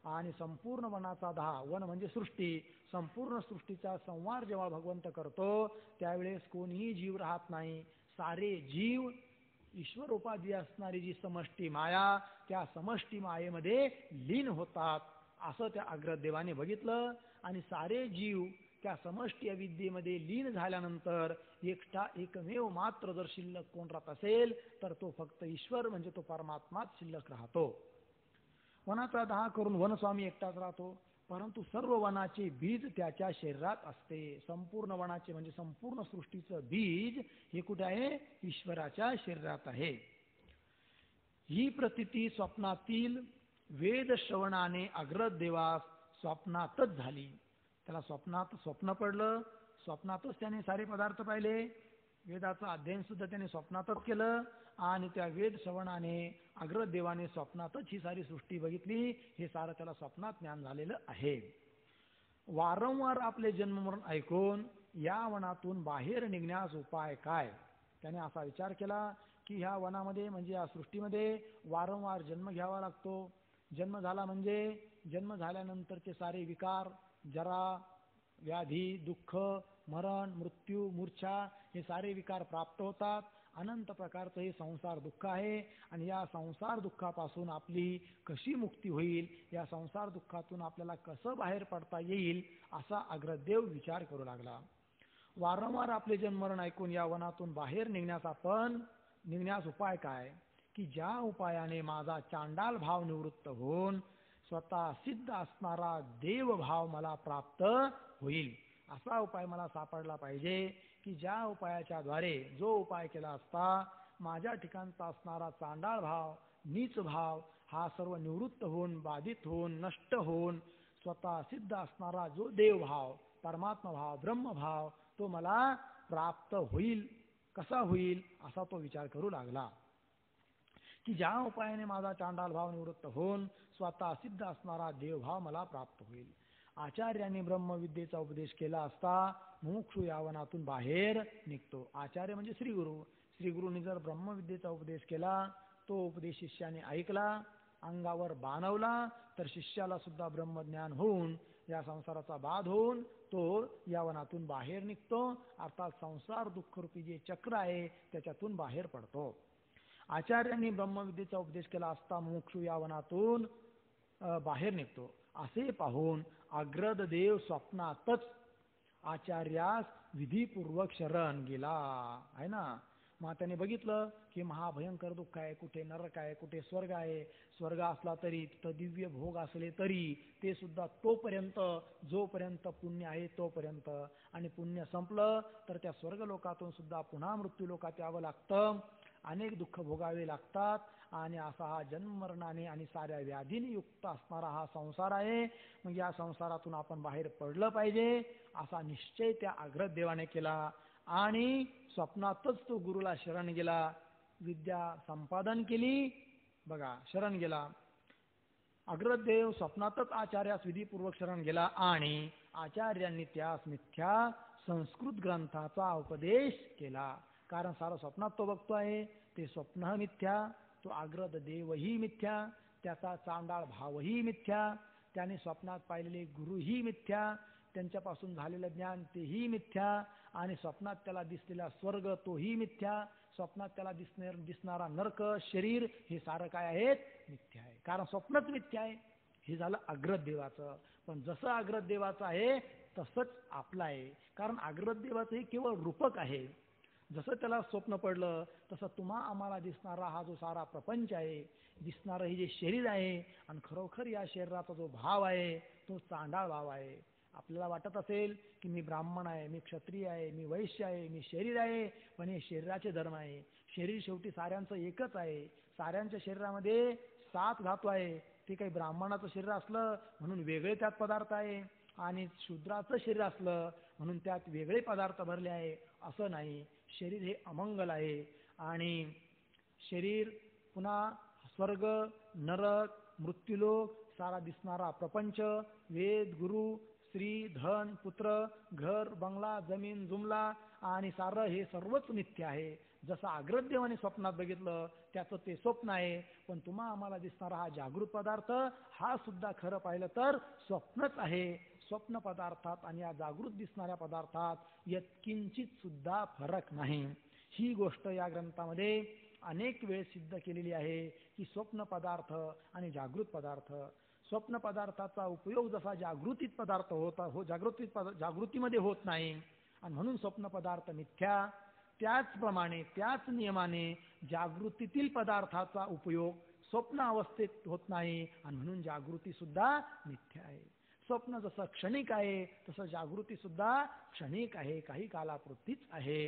आणि संपूर्ण वनाचा 10, वन म्हणजे सृष्टी, संपूर्ण सृष्टीचा संहार जेव्हा भगवंत करतो त्यावेळेस कोणीही जीव राहत नाही. सारे जीव ईश्वर उपाधी असणारी जी समष्टी माया, त्या समष्टी मायेमध्ये लीन होतात, असं त्या अग्रदेवाने बघितलं. आणि सारे जीव त्या समष्टी अविद्येमध्ये लीन झाल्यानंतर एकटा एकमेव मात्र जर शिल्लक कोण राहत असेल तर तो फक्त ईश्वर म्हणजे तो परमात्माच शिल्लक राहतो. वनाचा 10 करून वनस्वामी एकटाच राहतो, परंतु सर्व वनाचे बीज त्याच्या शरीरात असते. संपूर्ण वनाचे म्हणजे संपूर्ण सृष्टीचं बीज हे कुठे आहे? ईश्वराच्या शरीरात आहे. ही प्रतीती स्वप्नातील वेद श्रवणाने अग्रदेवास स्वप्नातच झाली. त्याला स्वप्नात स्वप्न पडलं, स्वप्नातच त्याने सारे पदार्थ पाहिले, वेदाचं अध्ययन सुद्धा त्याने स्वप्नातच केलं आणि त्या वेद श्रवणाने अग्रदेवाने स्वप्नातच ही सारी सृष्टी बघितली. हे सारं त्याला स्वप्नात ज्ञान झालेलं आहे. वारंवार आपले जन्ममरण ऐकून या वनातून बाहेर निघण्यास उपाय काय? त्याने असा विचार केला की ह्या वनामध्ये म्हणजे या सृष्टीमध्ये वारंवार जन्म घ्यावा लागतो. जन्म झाला म्हणजे जन्म झाल्यानंतरचे सारे विकार, जरा, व्याधी, दुःख, मरण, मृत्यू, मूर्छा हे सारे विकार प्राप्त होतात. अनंत प्रकारचं हे संसार दुःख आहे आणि या संसार दुःखापासून आपली कशी मुक्ती होईल, या संसार दुःखातून आपल्याला कसं बाहेर पडता येईल, असा अग्रदेव विचार करू लागला. वारंवार आपले जन्ममरण ऐकून या वनातून बाहेर निघण्यास उपाय काय? की ज्या उपायाने माझा चांडाल भाव निवृत्त होऊन स्वतः सिद्ध असणारा देवभाव मला प्राप्त होईल, असा उपाय मला सापडला पाहिजे. की ज्या उपायाच्या द्वारे, जो उपाय केला असता माझ्या ठिकाणचा असणारा चांडाळ भाव, नीच भाव हा सर्व निवृत्त होऊन, बाधित होऊन, नष्ट होऊन स्वतः सिद्ध असणारा जो देवभाव, परमात्मा भाव, ब्रह्मभाव तो मला प्राप्त होईल. कसा होईल असा तो विचार करू लागला. की ज्या उपायाने माझा चांडाल भाव निवृत्त होऊन स्वतः सिद्ध असणारा देवभाव मला प्राप्त होईल. आचार्यांनी ब्रह्मविद्येचा उपदेश केला असता मुमुक्षू या वनातून बाहेर निघतो. आचार्य म्हणजे श्रीगुरु. श्रीगुरूंनी जर ब्रह्मविद्येचा उपदेश केला, तो उपदेश शिष्याने ऐकला, अंगावर बाणवला, तर शिष्याला सुद्धा ब्रह्मज्ञान होऊन या संसाराचा बाध होऊन तो या वनातून बाहेर निघतो. अर्थात संसार दुःखरूपी जे चक्र आहे त्याच्यातून बाहेर पडतो. आचार्यांनी ब्रह्मविद्येचा उपदेश केला असता मुमुक्षू या वनातून बाहेर निघतो. असे पाहून अग्रदेव स्वप्नातच आचार्यास विधीपूर्वक शरण गेला आहे ना. मग त्याने बघितलं की महाभयंकर दुःख आहे, कुठे नरक आहे, कुठे स्वर्ग आहे. स्वर्ग असला तरी, तिथं दिव्य भोग असले तरी ते सुद्धा तोपर्यंत जोपर्यंत पुण्य आहे तोपर्यंत, आणि पुण्य संपलं तर त्या स्वर्ग लोकातून सुद्धा पुन्हा मृत्यू लोकात यावं लागतं, अनेक दुःख भोगावे लागतात. आणि असा हा जन्ममरणाने आणि साऱ्या व्याधीने युक्त असणारा हा संसार आहे. मग या संसारातून आपण बाहेर पडलं पाहिजे असा निश्चय त्या अग्रदेवाने केला आणि स्वप्नातच तो गुरुला शरण गेला. विद्या संपादन केली. बघा, शरण गेला. अग्रदेव स्वप्नातच आचार्यास विधीपूर्वक शरण गेला आणि आचार्यांनी त्यास मिथ्या संस्कृत ग्रंथाचा उपदेश केला. कारण सारं स्वप्नात तो बघतो आहे, ते स्वप्न मिथ्या, तो अग्रदेवही मिथ्या, त्याचा चांडाळ भावही मिथ्या, त्याने स्वप्नात पाहिलेले गुरुही मिथ्या, त्यांच्यापासून झालेलं ज्ञान तेही मिथ्या, आणि स्वप्नात त्याला दिसलेला स्वर्ग तोही मिथ्या, स्वप्नात त्याला दिसणारा नरक शरीर हे सारं काय आहेत? मिथ्या आहे. कारण स्वप्नच मिथ्या आहे. हे झालं अग्रदेवाचं. पण जसं अग्रदेवाचं आहे तसंच आपलं आहे. कारण अग्रदेवाचं हे केवळ रूपक आहे. जसं त्याला स्वप्न पडलं तसं तुम्हा आम्हाला दिसणारा हा जो सारा प्रपंच आहे, दिसणारं हे जे शरीर आहे, आणि खरोखर या शरीराचा जो भाव आहे तो चांडाळ भाव आहे. आपल्याला वाटत असेल की मी ब्राह्मण आहे, मी क्षत्रिय आहे, मी वैश्य आहे, मी शरीर आहे, पण हे शरीराचे धर्म आहे. शरीर शेवटी साऱ्यांचं एकच आहे. साऱ्यांच्या शरीरामध्ये 7 धातू आहे. ते काही ब्राह्मणाचं शरीर असलं म्हणून वेगळे त्यात पदार्थ आहे, आणि शूद्राचं शरीर असलं म्हणून त्यात वेगळे पदार्थ भरले आहे असं नाही. शरीर हे अमंगल आहे आणि शरीर, पुन्हा स्वर्ग, नरक, मृत्यूलोक, सारा दिसणारा प्रपंच, वेद, गुरु, स्त्री, धन, पुत्र, घर, बंगला, जमीन, जुमला आणि सारं हे सर्वच मिथ्या आहे. जसं आग्रदेवाने स्वप्नात बघितलं त्याचं ते स्वप्न आहे, पण तुम्हा आम्हाला दिसणारा हा जागृत पदार्थ हा सुद्धा खरं पाहिलं तर स्वप्नच आहे. स्वप्न पदार्थात आणि या जागृत दिसणाऱ्या पदार्थात यत्किंचित सुद्धा फरक नाही. ही गोष्ट या ग्रंथामध्ये अनेक वेळ सिद्ध केलेली आहे की स्वप्न पदार्थ आणि जागृत पदार्थ, स्वप्न पदार्थाचा उपयोग जसा जागृतीत पदार्थ जागृतीमध्ये होत नाही आणि म्हणून स्वप्न पदार्थ मिथ्या, त्याचप्रमाणे त्याच नियमाने जागृतीतील पदार्थाचा उपयोग स्वप्न अवस्थेत होत नाही आणि म्हणून जागृती सुद्धा मिथ्या आहे. स्वप्न जसं क्षणिक आहे तसं जागृती सुद्धा क्षणिक आहे, काही कालापुरतीच आहे.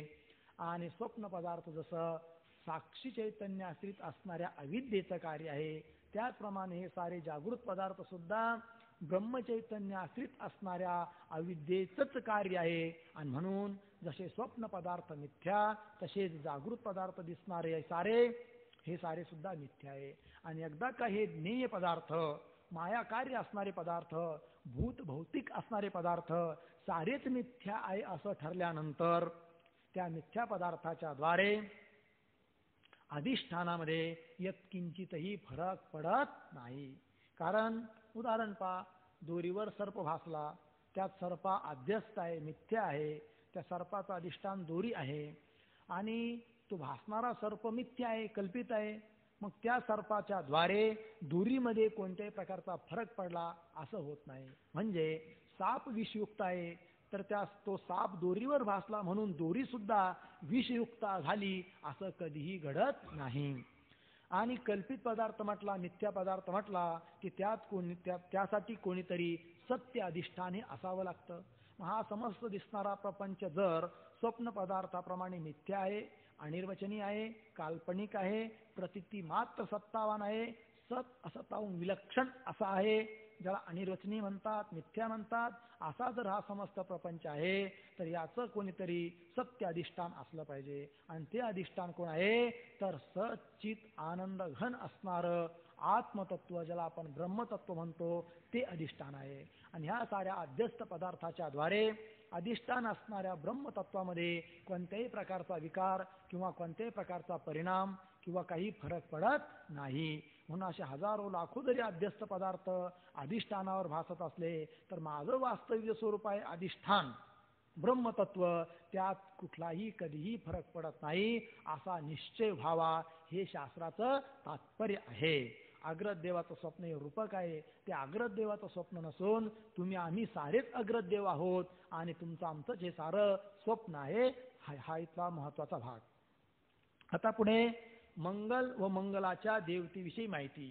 आणि स्वप्न पदार्थ जसं साक्षी चैतन्य आश्रित असणाऱ्या अविद्येचं कार्य आहे, त्याचप्रमाणे हे सारे जागृत पदार्थ सुद्धा ब्रह्मचैतन्य आश्रित असणाऱ्या अविद्येचंच कार्य आहे. आणि म्हणून जसे स्वप्न पदार्थ मिथ्या तसेच जागृत पदार्थ दिसणारे हे सारे सुद्धा मिथ्या आहे. आणि एकदा का हे ज्ञेय पदार्थ, माया कार्य असणारे पदार्थ, भूत भौतिक असणारे पदार्थ सारेच मिथ्या आहे असं ठरल्यानंतर त्या मिथ्या पदार्थाच्या द्वारे अधिष्ठानामध्ये यत्किंचितही फरक पडत नाही. कारण उदाहरण पहा, दोरीवर सर्प भासला, त्यात सर्पा अध्यस्त आहे, मिथ्या आहे, त्या सर्पाचं अधिष्ठान दोरी आहे आणि तो भासणारा सर्प मिथ्या आहे, कल्पित आहे. मग त्या सर्पाच्या द्वारे दोरीमध्ये कोणत्याही प्रकारचा फरक पडला असं होत नाही. म्हणजे साप विषयुक्त आहे तर तो साप दोरीवर भासला म्हणून दोरी सुद्धा विषयुक्त झाली असं कधीही घडत नाही. आणि कल्पित पदार्थ म्हटला, मिथ्या पदार्थ म्हटला की त्यासाठी कोणीतरी सत्य अधिष्ठाने असावं लागतं. हा समस्त दिसणारा प्रपंच जर स्वप्न पदार्थाप्रमाणे मिथ्या आहे, अनिर्वचनीय आहे, काल्पनिक आहे, प्रतीती मात्र सत्तावान आहे, सत असताहून विलक्षण असा आहे, ज्याला अनिर्वचनीय म्हणतात, मिथ्या म्हणतात, असा जर हा समस्त प्रपंच आहे तर याचं कोणीतरी सत्य अधिष्ठान असलं पाहिजे. आणि ते अधिष्ठान कोण आहे तर सच्चित आनंद घन असणारं आत्मतत्व, ज्याला आपण ब्रह्मतत्व म्हणतो, ते अधिष्ठान आहे. आणि ह्या साऱ्या अध्यस्त पदार्थाच्या द्वारे अधिष्ठान असणाऱ्या ब्रह्मतत्वामध्ये कोणत्याही प्रकारचा विकार किंवा कोणत्याही प्रकारचा परिणाम किंवा काही फरक पडत नाही. म्हणून असे हजारो लाखो जरी अध्यस्त पदार्थ अधिष्ठानावर भासत असले तर माझं वास्तविक स्वरूप आहे अधिष्ठान ब्रह्मतत्व, त्यात कुठलाही कधीही फरक पडत नाही असा निश्चय व्हावा, हे शास्त्राचं तात्पर्य आहे. अग्रत देवाचं स्वप्न हे रूपक आहे, ते अग्रत देवाचं स्वप्न नसून आम्ही सारेच अग्रत देव आहोत आणि तुमचं आमचं जे सारं स्वप्न आहे हा इथला महत्वाचा भाग. आता पुढे मंगल व मंगलाच्या देवतेविषयी माहिती.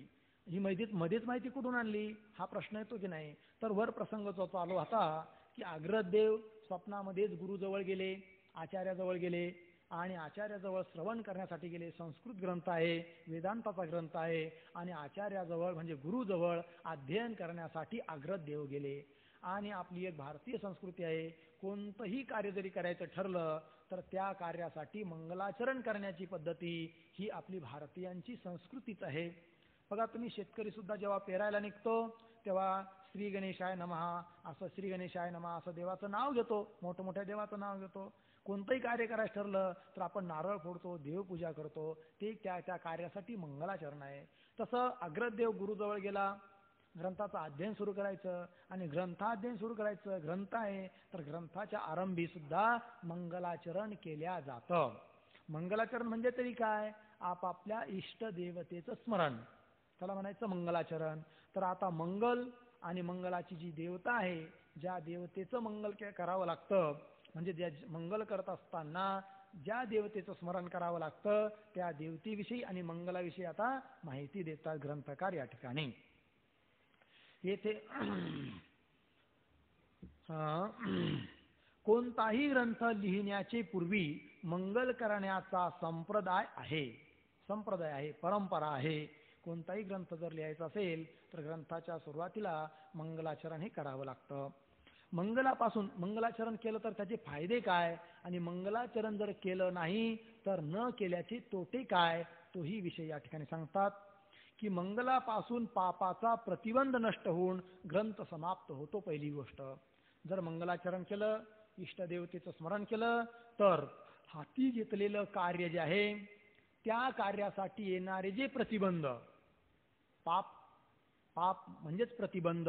ही मध्येच माहिती कुठून आणली हा प्रश्न येतो की नाही. तर वर प्रसंग जो चालू होता की अग्रत देव स्वप्नामध्येच गुरुजवळ गेले, आचार्याजवळ गेले आणि आचार्याजवळ श्रवण करण्यासाठी गेले. संस्कृत ग्रंथ आहे, वेदांताचा ग्रंथ आहे आणि आचार्याजवळ म्हणजे गुरुजवळ अध्ययन करण्यासाठी अग्रत देव गेले. आणि आपली एक भारतीय संस्कृती आहे, कोणतंही कार्य जरी करायचं ठरलं तर त्या कार्यासाठी मंगलाचरण करण्याची पद्धती ही आपली भारतीयांची संस्कृतीच आहे. बघा, तुम्ही शेतकरी सुद्धा जेव्हा पेरायला निघतो तेव्हा श्री गणेशाय नमः असं, श्री गणेशाय नमः असं देवाचं नाव घेतो, मोठमोठ्या देवाचं नाव घेतो. कोणतंही कार्य करायचं ठरलं तर आपण नारळ फोडतो, देवपूजा करतो, ते त्या कार्यासाठी मंगलाचरण आहे. तसं अग्रदेव गुरुजवळ गेला, ग्रंथाचं अध्ययन सुरू करायचं आणि ग्रंथाध्ययन सुरू करायचं, ग्रंथ आहे तर ग्रंथाच्या आरंभी सुद्धा मंगलाचरण केल्या जातं. मंगलाचरण म्हणजे तरी काय, आपापल्या इष्ट देवतेचं स्मरण, त्याला म्हणायचं मंगलाचरण. तर आता मंगल आणि मंगलाची जी देवता आहे, ज्या देवतेचं मंगल करावं लागतं, म्हणजे ज्या मंगल करत असताना ज्या देवतेचं स्मरण करावं लागतं त्या देवतेविषयी आणि मंगलाविषयी आता माहिती देतात ग्रंथकार या ठिकाणी. येथे कोणताही ग्रंथ लिहिण्याचे पूर्वी मंगल करण्याचा संप्रदाय आहे, परंपरा आहे. कोणताही ग्रंथ जर लिहायचा असेल तर ग्रंथाच्या सुरुवातीला मंगलाचरण हे करावं लागतं. मंगलापासून मंगलाचरण केलं तर त्याचे फायदे काय आणि मंगलाचरण जर केलं नाही तर न केल्याचे तोटे काय, तोही विषय या ठिकाणी सांगतात की मंगलापासून पापाचा प्रतिबंध नष्ट होऊन ग्रंथ समाप्त होतो. पहिली गोष्ट, जर मंगलाचरण केलं, इष्टदेवतेचं स्मरण केलं, तर हाती घेतलेलं कार्य जे आहे त्या कार्यासाठी येणारे जे प्रतिबंध, पाप म्हणजेच प्रतिबंध,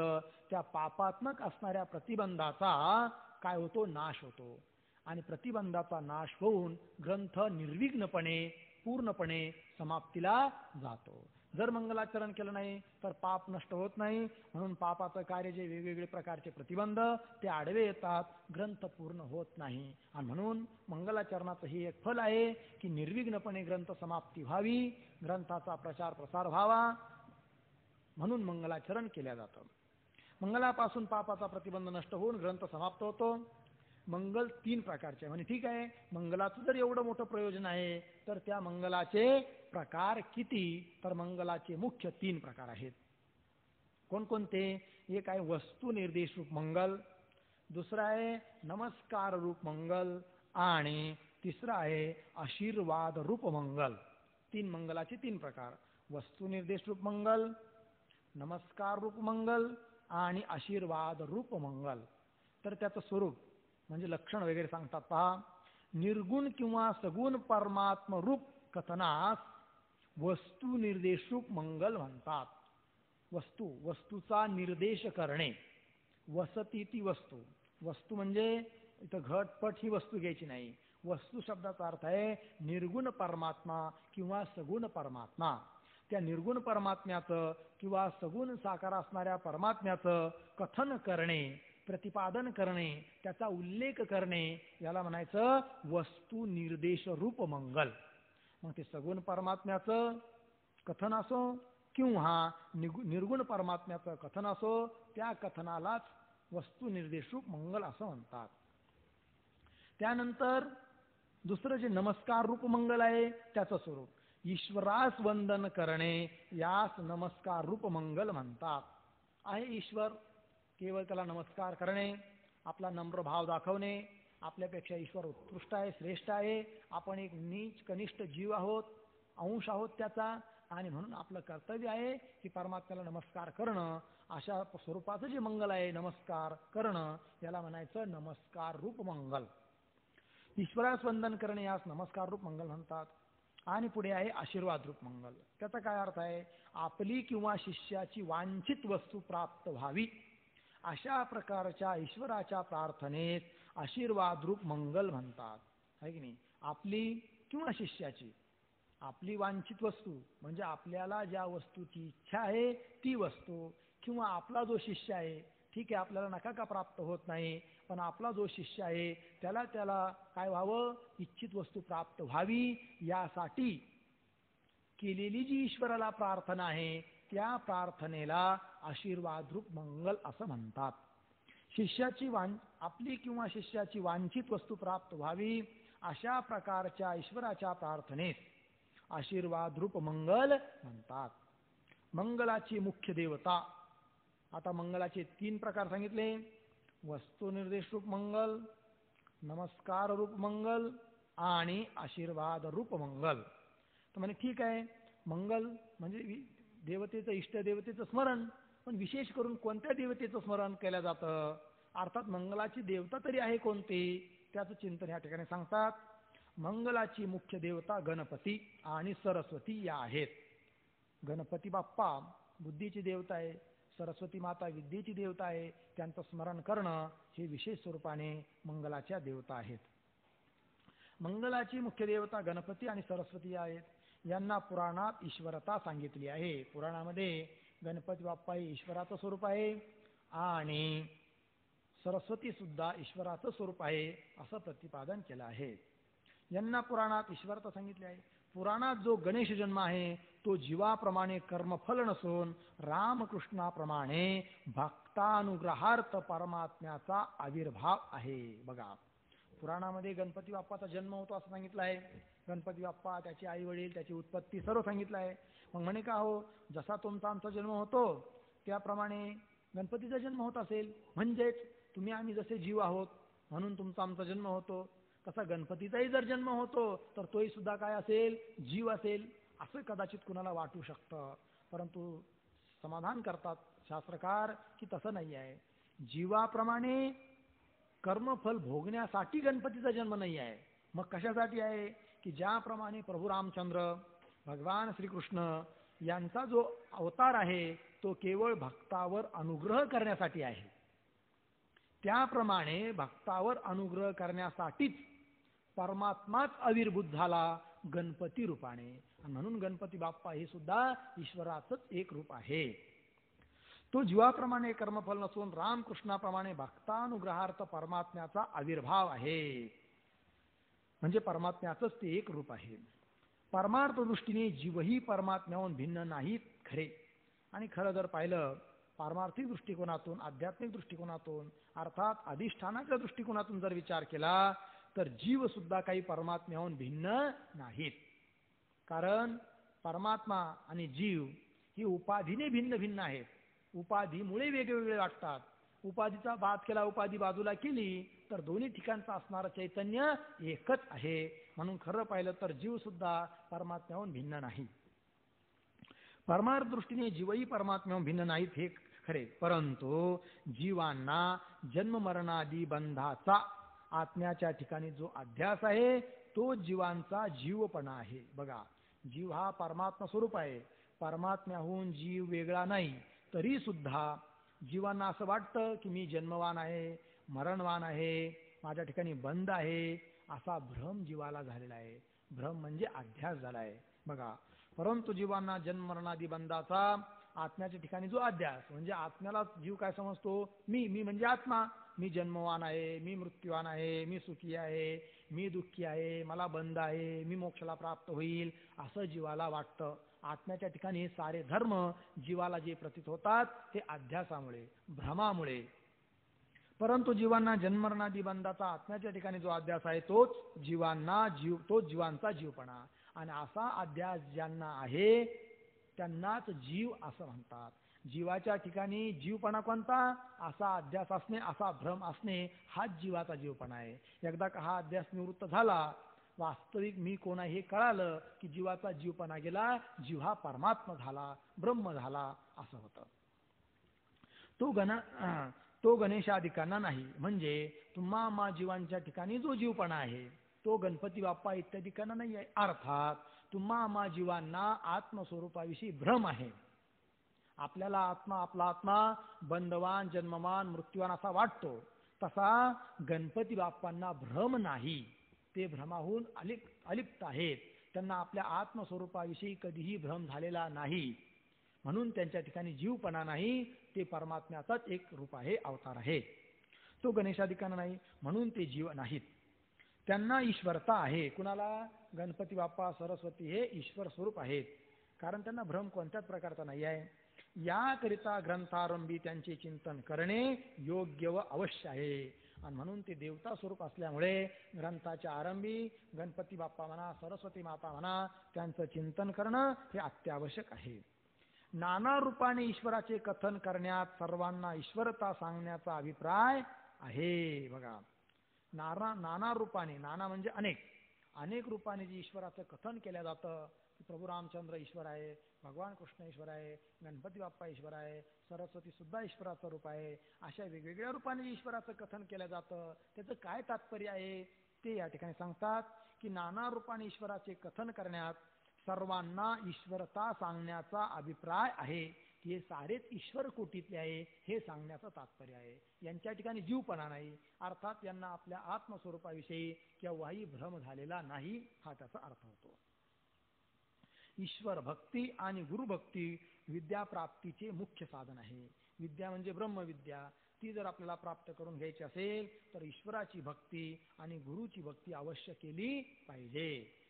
त्या पापात्मक असणाऱ्या प्रतिबंधाचा काय होतो, नाश होतो. आणि प्रतिबंधाचा नाश होऊन ग्रंथ निर्विघ्नपणे पूर्णपणे समाप्तीला जातो. जर मंगलाचरण केलं नाही तर पाप नष्ट होत नाही, म्हणून पापाचं कार्य जे वेगवेगळे प्रकारचे प्रतिबंध ते आडवे येतात, ग्रंथ पूर्ण होत नाही. आणि म्हणून मंगलाचरणाचं हे एक फल आहे की निर्विघ्नपणे ग्रंथ समाप्ती व्हावी, ग्रंथाचा प्रचार प्रसार व्हावा, म्हणून मंगलाचरण केल्या जातं. मंगलापासून पापाचा प्रतिबंध नष्ट होऊन ग्रंथ समाप्त होतो. मंगल 3 प्रकारचे, म्हणजे ठीक आहे, मंगलाचं जर एवढं मोठं प्रयोजन आहे तर त्या मंगलाचे प्रकार किती, तर मंगलाचे मुख्य 3 प्रकार आहेत. कोणकोणते? एक आहे वस्तू निर्देश रूप मंगल, दुसरं आहे नमस्कार रूप मंगल आणि तिसरं आहे आशीर्वाद रूप मंगल. 3 मंगलाचे 3 प्रकार, वस्तू निर्देश रूप मंगल, नमस्कार रूप मंगल आणि आशीर्वाद रूप मंगल. तर त्याचं स्वरूप म्हणजे लक्षण वगैरे सांगतात. पहा, निर्गुण किंवा सगुण परमात्म रूप कथनास वस्तू निर्देश रूप मंगल म्हणतात. वस्तूचा निर्देश करणे, वसती ती वस्तू, वस्तू म्हणजे इथं घटपट ही वस्तू घ्यायची नाही. वस्तू शब्दाचा अर्थ आहे निर्गुण परमात्मा किंवा सगुण परमात्मा. त्या निर्गुण परमात्म्याचं किंवा सगुण साकार असणाऱ्या परमात्म्याचं कथन करणे, प्रतिपादन करणे, त्याचा उल्लेख करणे, याला म्हणायचं वस्तू निर्देश रूप मंगल. मग ते सगुण परमात्म्याचं कथन असो किंवा निर्गुण परमात्म्याचं कथन असो, त्या कथनालाच वस्तू निर्देश रूप मंगल असं म्हणतात. त्यानंतर दुसरं जे नमस्कार रूप मंगल आहे त्याचं स्वरूप, ईश्वरास वंदन करणे, यास नमस्कार रूप मंगल म्हणतात. आहे ईश्वर, केवळ त्याला नमस्कार करणे, आपला नम्र भाव दाखवणे, आपल्यापेक्षा ईश्वर उत्कृष्ट आहे, श्रेष्ठ आहे, आपण एक नीच कनिष्ठ जीव आहोत, अंश आहोत त्याचा, आणि म्हणून आपलं कर्तव्य आहे की परमात्म्याला नमस्कार करणं. अशा स्वरूपाचं जे मंगल आहे, नमस्कार करणं, याला म्हणायचं नमस्कार रूप मंगल. ईश्वरास वंदन करणे यास नमस्कार रूप मंगल म्हणतात. आणि पुढे आहे आशीर्वाद रूप मंगल. त्याचा काय अर्थ आहे? आपली किंवा शिष्याची वांछित वस्तू प्राप्त व्हावी अशा प्रकारच्या ईश्वराच्या प्रार्थनेत आशीर्वाद रूप मंगल म्हणतात. आहे की नाही? आपली किंवा शिष्याची, आपली वांछित वस्तू म्हणजे आपल्याला ज्या वस्तूची इच्छा आहे ती वस्तू, किंवा आपला जो शिष्य आहे, ठीक आहे आपल्याला नका का प्राप्त होत नाही, पण आपला जो शिष्य आहे त्याला काय व्हावं, इच्छित वस्तू प्राप्त व्हावी, यासाठी केलेली जी ईश्वराला प्रार्थना आहे त्या प्रार्थनेला आशीर्वाद रूप मंगल असं म्हणतात. आपली किंवा शिष्याची वांछित वस्तू प्राप्त व्हावी अशा प्रकारच्या ईश्वराच्या प्रार्थनेस आशीर्वाद रूप मंगल म्हणतात. मंगलाची मुख्य देवता, आता मंगलाचे 3 प्रकार सांगितले, वस्तू निर्देश रूप मंगल, नमस्कार रूप मंगल आणि आशीर्वाद रूप मंगल. तर म्हणजे ठीक आहे, मंगल म्हणजे देवतेचं, इष्टदेवतेचं स्मरण, पण विशेष करून कोणत्या देवतेचं स्मरण केलं जातं, अर्थात मंगलाची देवता तरी आहे कोणती, त्याचं चिंतन या ठिकाणी सांगतात. मंगलाची मुख्य देवता गणपती आणि सरस्वती या आहेत. गणपती बाप्पा बुद्धीची देवता आहे, सरस्वती माता विद्येची देवता आहे, त्यांचं स्मरण करणं हे विशेष स्वरूपाने मंगलाच्या देवता आहेत. मंगलाची मुख्य देवता गणपती आणि सरस्वती आहेत. यांना पुराणात ईश्वरता सांगितली आहे. पुराणामध्ये गणपती बाप्पा हे ईश्वराचं स्वरूप आहे आणि सरस्वती सुद्धा ईश्वराचं स्वरूप आहे असं प्रतिपादन केलं आहे. यांना पुराणात ईश्वरता सांगितली आहे. पुराणात जो गणेश जन्म आहे तो जीवाप्रमाणे कर्मफल नसून रामकृष्णाप्रमाणे भक्तानुग्रहार्थ परमात्म्याचा आविर्भाव आहे. बघा, पुराणामध्ये गणपती बाप्पाचा जन्म होतो असं सांगितलं आहे. गणपती बाप्पा, त्याचे आई वडील, त्याची उत्पत्ती सर्व सांगितलं आहे. मग म्हणे का हो, जसा तुमचा आमचा जन्म होतो त्याप्रमाणे गणपतीचा जन्म होत असेल, म्हणजेच तुम्ही आम्ही जसे जीव आहोत म्हणून तुमचा आमचा जन्म होतो, तसा गणपतीचाही जर जन्म होतो तर तोही सुद्धा काय असेल, जीव असेल, असं कदाचित कुणाला वाटू शकतं. परंतु समाधान करतात शास्त्रकार की तसं नाही आहे. जीवाप्रमाणे कर्मफल भोगण्यासाठी गणपतीचा जन्म नाही आहे. मग कशासाठी आहे की ज्याप्रमाणे प्रभू रामचंद्र, भगवान श्रीकृष्ण यांचा जो अवतार आहे तो केवळ भक्तावर अनुग्रह करण्यासाठी आहे. त्याप्रमाणे भक्तावर अनुग्रह करण्यासाठीच परमात्माच आविर्भूत झाला गणपती रूपाने. म्हणून गणपती बाप्पा हे सुद्धा ईश्वराचंच एक रूप आहे. तो जीवाप्रमाणे कर्मफल नसून रामकृष्णाप्रमाणे भक्तानुग्रहार्थ परमात्म्याचा आविर्भाव आहे. म्हणजे परमात्म्याचंच ते एक रूप आहे. परमार्थ दृष्टीने जीवही परमात्म्याहून भिन्न नाहीत खरे. आणि खरं जर पाहिलं पारमार्थिक दृष्टिकोनातून, आध्यात्मिक दृष्टिकोनातून, अर्थात अधिष्ठानाच्या दृष्टिकोनातून जर विचार केला तर जीव सुद्धा काही परमात्म्याहून भिन्न नाहीत. कारण परमात्मा आणि जीव ही उपाधीने भिन्न भिन्न आहेत. उपाधीमुळे वेगवेगळे वाटतात. उपाधीचा बाद केला, उपाधी बाजूला केली तर दोन्ही ठिकाणचं असणारं चैतन्य एकच आहे. म्हणून खरं पाहिलं तर जीव सुद्धा परमात्म्याहून भिन्न नाही. परमार्थ दृष्टीने जीवही परमात्म्याहून भिन्न नाहीत हे खरे. परंतु जीवांना जन्ममरणादी बंधाचा आत्म्याच्या ठिकाणी जो अध्यास आहे तो जीवांचा जीवपणा आहे. बघा, जीव हा परमात्मा स्वरूप आहे. परमात्म्याहून जीव वेगळा नाही. तरी सुद्धा जीवांना असं वाटतं की मी जन्मवान आहे, मरणवान आहे, माझ्या ठिकाणी बंध आहे, असा भ्रम जीवाला झालेला आहे. भ्रम म्हणजे अध्यास झाला आहे. बघा, परंतु जीवांना जन्ममरणादी बंधाचा आत्म्याच्या ठिकाणी जो अध्यास, म्हणजे आत्म्याला जीव काय समजतो, मी म्हणजे आत्मा, मी जन्मवान आहे, मी मृत्यूवान आहे, मी सुखी आहे, मी दुःखी आहे, मला बंध आहे, मी मोक्षाला प्राप्त होईल, असं जीवाला वाटतं. आत्म्याच्या ठिकाणी हे सारे धर्म जीवाला जे प्रतीत होतात ते अध्यासामुळे, भ्रमामुळे. परंतु जीवांना जन्ममरणादी बंधाचा आत्म्याच्या ठिकाणी जो अध्यास आहे तोच जीवांचा जीवपणा. आणि असा अध्यास ज्यांना आहे त्यांनाच जीव असं म्हणतात. जीवाच्या ठिकाणी जीवपणा कोणता, असा अध्यास असणे, असा भ्रम असणे, हाच जीवाचा जीवपणा आहे. एकदा का हा अध्यास निवृत्त झाला, वास्तविक मी कोण आहे हे कळालं की जीवाचा जीवपणा गेला, जीव हा परमात्मा झाला, ब्रह्म झाला असं होतं. तो गणेशादिकांना नाही. म्हणजे तुम्हा जीवांच्या ठिकाणी जो जीवपणा आहे तो गणपती बाप्पा इत्यादिकांना नाही आहे. अर्थात तुम्हा जीवांना आत्मस्वरूपाविषयी भ्रम आहे. आपल्याला आपला आत्मा बंधवान, जन्मवान, मृत्यूवान असा वाटतो. तसा गणपती बाप्पांना भ्रम नाही. ते भ्रमाहून अलिप्त आहेत. त्यांना आपल्या आत्मस्वरूपाविषयी कधीही भ्रम झालेला नाही. म्हणून त्यांच्या ठिकाणी जीवपणा नाही. ते परमात्म्याचाच एक रूप आहे, अवतार आहे. तो गणेशादिकांना नाही म्हणून ते जीव नाहीत. त्यांना ईश्वरता आहे. कुणाला? गणपती बाप्पा, सरस्वती हे ईश्वर स्वरूप आहेत. कारण त्यांना भ्रम कोणत्याच प्रकारचा नाही आहे. याकरिता ग्रंथारंभी त्यांचे चिंतन करणे योग्य व अवश्य आहे. आणि म्हणून ते देवता स्वरूप असल्यामुळे ग्रंथाच्या आरंभी गणपती बाप्पा म्हणा, सरस्वती माता म्हणा, त्यांचं चिंतन करणं हे अत्यावश्यक आहे. नाना रूपाने ईश्वराचे कथन करण्यात सर्वांना ईश्वरता सांगण्याचा अभिप्राय आहे. बघा, नाना रूपाने, नाना म्हणजे अनेक रूपाने जे ईश्वराचं कथन केलं जातं की प्रभू रामचंद्र ईश्वर आहे, भगवान कृष्ण ईश्वर आहे, गणपती बाप्पा ईश्वर आहे, सरस्वती सुद्धा ईश्वराचं रूप आहे, अशा वेगवेगळ्या रूपाने ईश्वराचं कथन केलं जातं. त्याचं काय तात्पर्य आहे ते या ठिकाणी सांगतात की नाना रूपाने ईश्वराचे कथन करण्यात सर्वांना ईश्वरता सांगण्याचा अभिप्राय आहे. हे सारेच ईश्वर कोटीतले आहे हे सांगण्याचं तात्पर्य आहे. यांच्या ठिकाणी जीवपणा नाही. अर्थात यांना आपल्या आत्मस्वरूपाविषयी केव्हाही भ्रम झालेला नाही, हा त्याचा अर्थ होतो. ईश्वर भक्ती आणि गुरुभक्ती विद्याप्राप्तीचे मुख्य साधन आहे. विद्या म्हणजे ब्रह्मविद्या. ती जर आपल्याला प्राप्त करून घ्यायची असेल तर ईश्वराची भक्ती आणि गुरुची भक्ती अवश्य केली पाहिजे.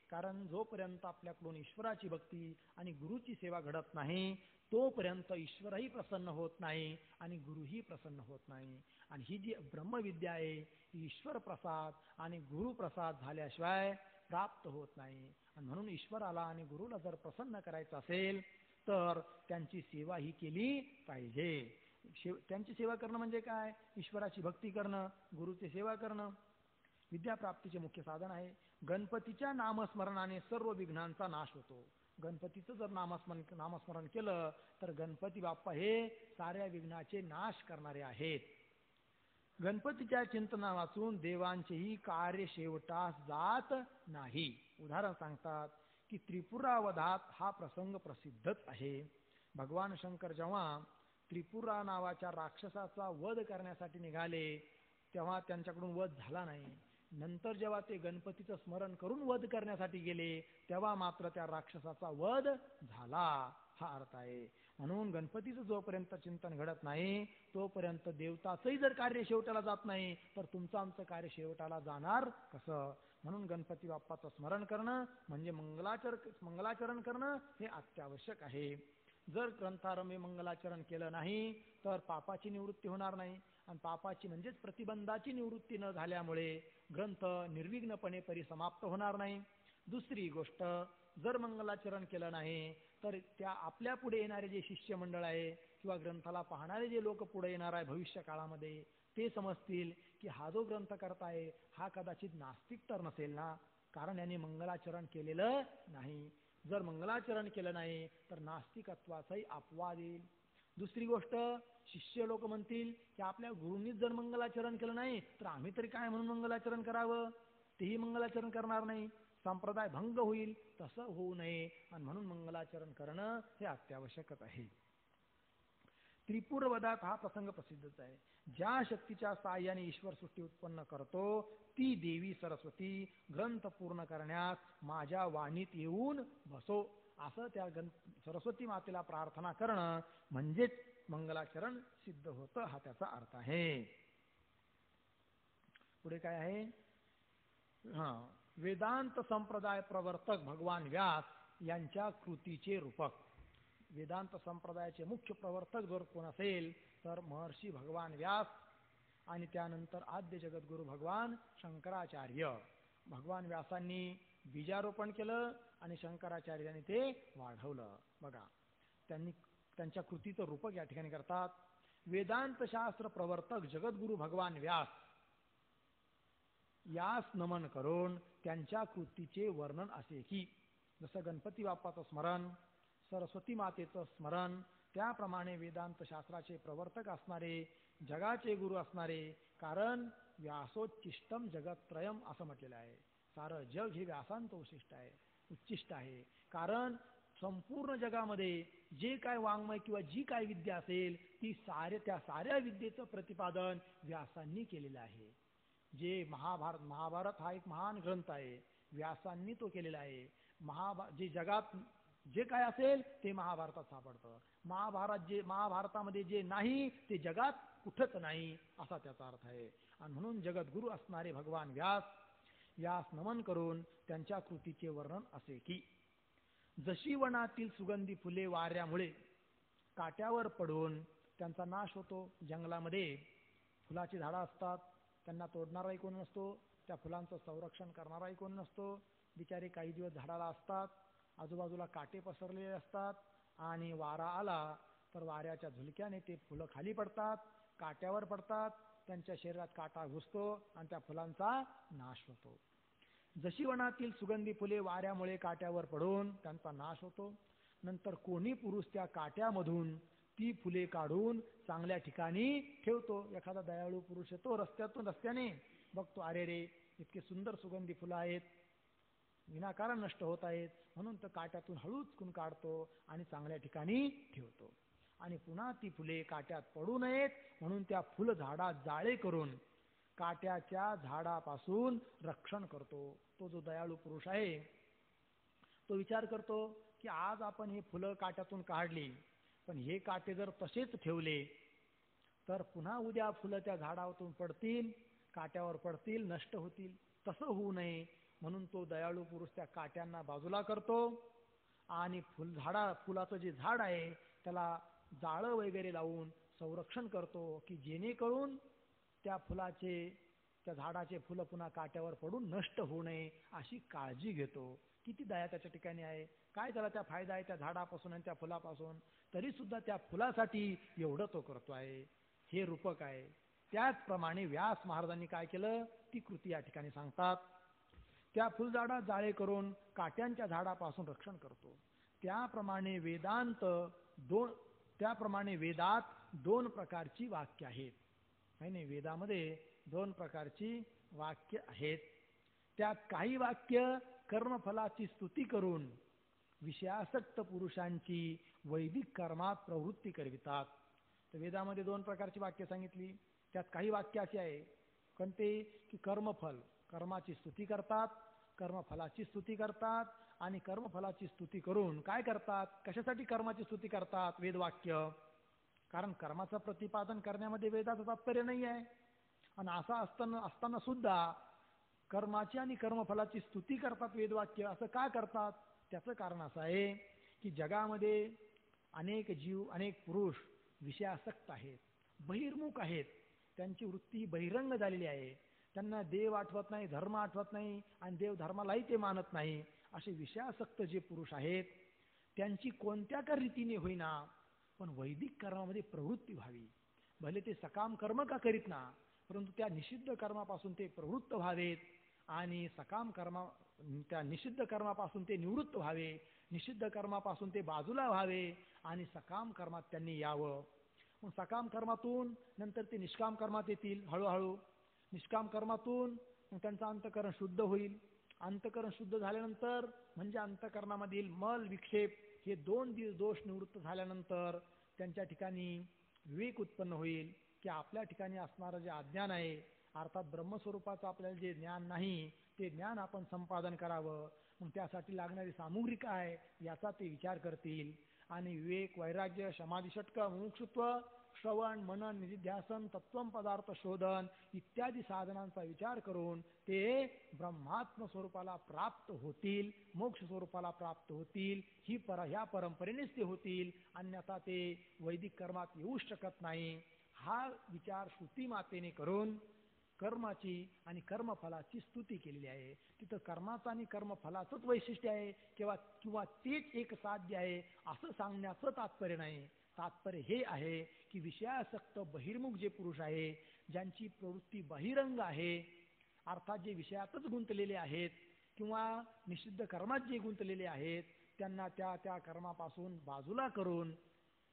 कारण जोपर्यंत आपल्याकडून ईश्वराची भक्ती आणि गुरुची सेवा घडत नाही तोपर्यंत ईश्वरही प्रसन्न होत नाही आणि गुरुही प्रसन्न होत नाही. आणि ही जी ब्रह्मविद्या आहे ही ईश्वर प्रसाद आणि गुरुप्रसाद झाल्याशिवाय प्राप्त होत नाही. आणि म्हणून ईश्वराला आणि गुरुला जर प्रसन्न करायचं असेल तर त्यांची सेवा ही केली पाहिजे. त्यांची सेवा करणं म्हणजे काय? ईश्वराची भक्ती करणं, गुरुची सेवा करणं विद्याप्राप्तीचे मुख्य साधन आहे. गणपतीच्या नामस्मरणाने सर्व विघ्नांचा नाश होतो. गणपतीचं जर नामस्मरण केलं तर गणपती बाप्पा हे साऱ्या विघ्नाचे नाश करणारे आहेत. गणपतीच्या चिंतना वाचून देवांचेही कार्य शेवटास जात नाही. उदाहरण सांगतात की त्रिपुरावधात हा प्रसंग प्रसिद्धच आहे. भगवान शंकर जेव्हा त्रिपुरा नावाच्या राक्षसाचा वध करण्यासाठी निघाले तेव्हा त्यांच्याकडून वध झाला नाही. नंतर जेव्हा ते गणपतीचं स्मरण करून वध करण्यासाठी गेले तेव्हा मात्र त्या राक्षसाचा वध झाला, हा अर्थ आहे. म्हणून गणपतीचं जोपर्यंत चिंतन घडत नाही तोपर्यंत देवताचंही जर कार्य शेवटाला जात नाही तर तुमचं आमचं कार्य शेवटाला जाणार कसं? म्हणून गणपती बाप्पाचं स्मरण करणं म्हणजे मंगलाचरण करणं हे अत्यावश्यक आहे. जर ग्रंथारंभी मंगलाचरण केलं नाही तर पापाची निवृत्ती होणार नाही, आणि पापाची म्हणजेच प्रतिबंधाची निवृत्ती न झाल्यामुळे ग्रंथ निर्विघ्नपणे परिसमाप्त होणार नाही. दुसरी गोष्ट, जर मंगलाचरण केलं नाही तर त्या आपल्या पुढे येणारे जे शिष्यमंडळ आहे किंवा ग्रंथाला पाहणारे जे लोक पुढे येणार आहे भविष्य काळामध्ये ते समजतील की हा जो ग्रंथ करताय हा कदाचित नास्तिक तर नसेल ना, कारण यांनी मंगलाचरण केलेलं नाही. जर मंगलाचरण केलं नाही तर नास्तिकत्वाचाही अपवाद येईल. दुसरी गोष्ट, शिष्य लोक म्हणतील की आपल्या गुरूंनीच जर मंगलाचरण केलं नाही तर आम्ही तरी काय म्हणून मंगलाचरण करावं, तेही मंगलाचरण करणार नाही, संप्रदाय भंग होईल. तसं होऊ नये आणि म्हणून मंगलाचरण करणं हे अत्यावश्यकच आहे. त्रिपुरवधात हा प्रसंग प्रसिद्धच आहे. ज्या शक्तीच्या साहाय्याने ईश्वर सृष्टी उत्पन्न करतो ती देवी सरस्वती ग्रंथ पूर्ण करण्यास माझ्या वाणीत येऊन बसो, असं त्या सरस्वती मातेला प्रार्थना करणं म्हणजेच मंगलाचरण सिद्ध होतं, हा त्याचा अर्थ आहे. पुढे काय आहे? वेदांत संप्रदाय प्रवर्तक भगवान व्यास यांच्या कृतीचे रूपक. वेदांत संप्रदायाचे मुख्य प्रवर्तक जर कोण असेल तर महर्षी भगवान व्यास आणि त्यानंतर आद्य जगद्गुरु भगवान शंकराचार्य. भगवान व्यासांनी बीजारोपण केलं आणि शंकराचार्यांनी ते वाढवलं. बघा, त्यांनी त्यांच्या कृतीचं रूपक या ठिकाणी करतात. वेदांत शास्त्र प्रवर्तक जगद्गुरु भगवान व्यास यास नमन करून त्यांच्या कृतीचे वर्णन असे की, जसं गणपती बाप्पाचं स्मरण, सरस्वती मातेचं स्मरण, त्याप्रमाणे वेदांत शास्त्राचे प्रवर्तक असणारे, जगाचे गुरु असणारे, कारण व्यासोच्चिष्टम जगत्त्रयम असं म्हटलेलं आहे. सारं जग हे व्यासांचं उच्चिष्ट आहे. कारण संपूर्ण जगामध्ये जे काय वाङ्मय किंवा जी काय विद्या असेल ती त्या साऱ्या विद्येचं प्रतिपादन व्यासांनी केलेलं आहे. जे महाभारत हा एक महान ग्रंथ आहे, व्यासांनी तो केलेला आहे. जे जगात जे काय असेल ते महाभारतात सापडतं. महाभारतामध्ये जे नाही ते जगात कुठंच नाही, असा त्याचा अर्थ आहे. आणि म्हणून जगद्गुरु असणारे भगवान व्यास नमन करून त्यांच्या कृतीचे वर्णन असे की, जशी वनातील सुगंधी फुले वाऱ्यामुळे काट्यावर पडून त्यांचा नाश होतो. जंगलामध्ये फुलाची झाडं असतात, त्यांना तोडणाराही कोण नसतो, त्या फुलांचं संरक्षण करणाराही कोण नसतो. बिचारे काही दिवस झाडाला असतात, आजूबाजूला काटे पसरलेले असतात आणि वारा आला तर वाऱ्याच्या झुलक्याने ते फुलं खाली पडतात, काट्यावर पडतात, त्यांच्या शरीरात काटा घुसतो आणि त्या फुलांचा नाश होतो. जशी वनातील सुगंधी फुले वाऱ्यामुळे काट्यावर पडून त्यांचा नाश होतो, नंतर कोणी पुरुष त्या काट्यामधून ती फुले काढून चांगल्या ठिकाणी ठेवतो. एखादा दयाळू पुरुष येतो रस्त्याने बघतो, अरे रे इतके सुंदर सुगंधी फुलं आहेत, विनाकारण नष्ट होत आहेत, म्हणून तर काट्यातून हळूच काढतो आणि चांगल्या ठिकाणी ठेवतो. आणि पुन्हा ती फुले काट्यात पडू नयेत म्हणून त्या फुल झाडात जाळे करून काट्याच्या झाडापासून रक्षण करतो. तो जो दयाळू पुरुष आहे तो विचार करतो की आज आपण हे फुलं काट्यातून काढली, पण हे काटे जर तसेच ठेवले तर पुन्हा उद्या फुलं त्या झाडावरून पडतील, काट्यावर पडतील, नष्ट होतील. तसं होऊ नये म्हणून तो दयाळू पुरुष त्या काट्यांना बाजूला करतो आणि फुलाचं जे झाड आहे त्याला जाळं वगैरे लावून संरक्षण करतो की जेणेकरून त्या झाडाचे फुलं पुन्हा काट्यावर पडून नष्ट होऊ नये अशी काळजी घेतो. किती दया त्याच्या ठिकाणी आहे, काय त्याला त्या फायदा आहे त्या झाडापासून आणि त्या फुलापासून. तरी सुद्धा त्या फुलासाठी एवढं तो करतो आहे, हे रूपक आहे. त्याचप्रमाणे व्यास महाराजांनी काय केलं ती कृती या ठिकाणी सांगतात. त्या फुलझाडात जाळे करून काट्यांच्या झाडापासून रक्षण करतो. त्याप्रमाणे वेदात दोन प्रकारची वाक्य आहेत. नाही, वेदामध्ये दोन प्रकारची वाक्य आहेत. त्यात काही वाक्य कर्मफलाची स्तुती करून विषयासक्त पुरुषांची वैदिक कर्मात प्रवृत्ती करवितात. तर वेदामध्ये दोन प्रकारची वाक्य सांगितली. त्यात काही वाक्य असे आहे कोणते की कर्मफल, कर्माची स्तुती करतात, कर्मफलाची स्तुती करतात. आणि कर्मफलाची स्तुती करून काय करतात, कशासाठी कर्माची स्तुती करतात वेदवाक्य, कारण कर्माचं प्रतिपादन करण्यामध्ये वेदाचं तात्पर्य नाही आहे. आणि असं असताना सुद्धा कर्माची आणि कर्मफलाची स्तुती करतात वेदवाक्य. असं का करतात, त्याचं कारण असं आहे की जगामध्ये अनेक जीव, अनेक पुरुष विषयासक्त आहेत, बहिर्मुख आहेत. त्यांची वृत्ती बहिरंग झालेली आहे. त्यांना देव आठवत नाही, धर्म आठवत नाही आणि देव धर्मालाही ते मानत नाही. असे विषयासक्त जे पुरुष आहेत त्यांची कोणत्या का रीतीने होईना पण वैदिक कर्मामध्ये प्रवृत्ती व्हावी. भले ते सकाम कर्म का करीत ना, परंतु त्या निषिद्ध कर्मापासून ते प्रवृत्त व्हावेत आणि त्या निषिद्ध कर्मापासून ते निवृत्त व्हावे, निषिद्ध कर्मापासून ते बाजूला व्हावे आणि सकाम कर्मात त्यांनी यावं. मग सकाम कर्मातून नंतर ते निष्काम कर्मात येतील. हळूहळू निष्काम कर्मातून मग त्यांचं अंतःकरण शुद्ध होईल. अंतःकरण शुद्ध झाल्यानंतर म्हणजे अंतःकरणामधील मल विक्षेप हे दोन दोष निवृत्त झाल्यानंतर त्यांच्या ठिकाणी विवेक उत्पन्न होईल की आपल्या ठिकाणी असणारं जे अज्ञान आहे, अर्थात ब्रह्मस्वरूपाचं आपल्याला जे ज्ञान नाही ते ज्ञान आपण संपादन करावं. मग त्यासाठी लागणारी सामुग्री काय याचा ते विचार करतील. आणि विवेक, वैराग्य, समाधी षटक, मुमुक्षुत्व, श्रवण, मनन, निधिध्यासन, तत्वम पदार्थ शोधन इत्यादी साधनांचा विचार करून ते ब्रह्मात्म स्वरूपाला प्राप्त होतील, मोक्ष स्वरूपाला प्राप्त होतील. ह्या परंपरेनेच ते होतील, अन्यथा ते वैदिक कर्मात येऊ शकत नाही. हा विचार श्रुती मातेने करून कर्माची आणि कर्मफलाची स्तुती केलेली आहे. तिथं कर्माचं आणि कर्मफलाचंच वैशिष्ट्य आहे किंवा तेच एक साध्य आहे असं सांगण्याचं तात्पर्य नाही. तात्पर्य हे आहे की विषयासक्त बहिर्मुख जे पुरुष आहे, ज्यांची प्रवृत्ती बहिरंग आहे, अर्थात जे विषयातच गुंतलेले आहेत किंवा निषिद्ध कर्मात जे गुंतलेले आहेत, त्यांना त्या कर्मापासून बाजूला करून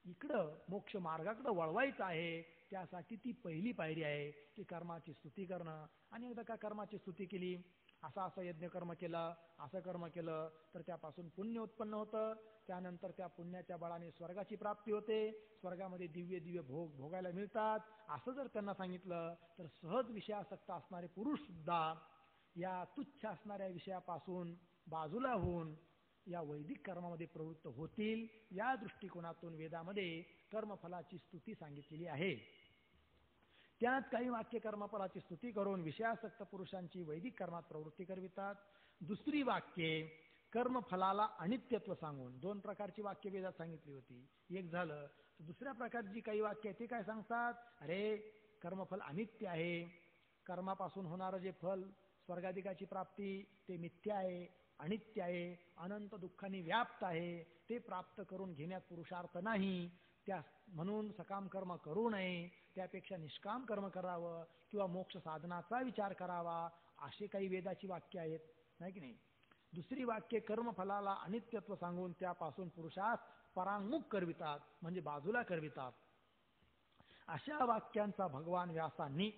इकडं मोक्ष मार्गाकडं वळवायचं आहे. त्यासाठी ती पहिली पायरी आहे की कर्माची स्तुती करणं. आणि एकदा का कर्माची स्तुती केली, असं यज्ञकर्म केलं, असं कर्म केलं तर त्यापासून पुण्य उत्पन्न होतं. त्यानंतर त्या पुण्याच्या बळाने स्वर्गाची प्राप्ती होते, स्वर्गामध्ये दिव्य दिव्य भोग भोगायला मिळतात. असं जर त्यांना सांगितलं तर सहज विषयासक्त असणारे पुरुष सुद्धा या तुच्छ असणाऱ्या विषयापासून बाजूला होऊन या वैदिक कर्मामध्ये प्रवृत्त होतील. या दृष्टिकोनातून वेदामध्ये कर्मफलाची स्तुती सांगितलेली आहे. त्यात काही वाक्य कर्मफलाची स्तुती करून विषयासक्त पुरुषांची वैदिक कर्मात प्रवृत्ती करवितात. दुसरी वाक्ये कर्मफलाला अनित्यत्व सांगून, दोन प्रकारची वाक्य वेदात सांगितली होती. एक झालं. दुसऱ्या प्रकारची काही वाक्य ते काय सांगतात, अरे कर्मफल अनित्य आहे, कर्मापासून होणारं जे फल स्वर्गाधिकाची प्राप्ती ते मिथ्या आहे, अनित्य आहे, अनंत दुःखाने व्याप्त आहे, ते प्राप्त करून घेण्यात पुरुषार्थ नाही. म्हणून सकाम कर्म करू नये, त्यापेक्षा निष्काम कर्म करावं किंवा मोक्ष साधनाचा विचार करावा, असे काही वेदाची वाक्य आहेत, नाही की नाही. दुसरी वाक्य कर्मफलाला अनित्यत्व सांगून त्यापासून पुरुषास परांगमुख करवितात, म्हणजे बाजूला करवितात. अशा वाक्यांचा भगवान व्यासांनी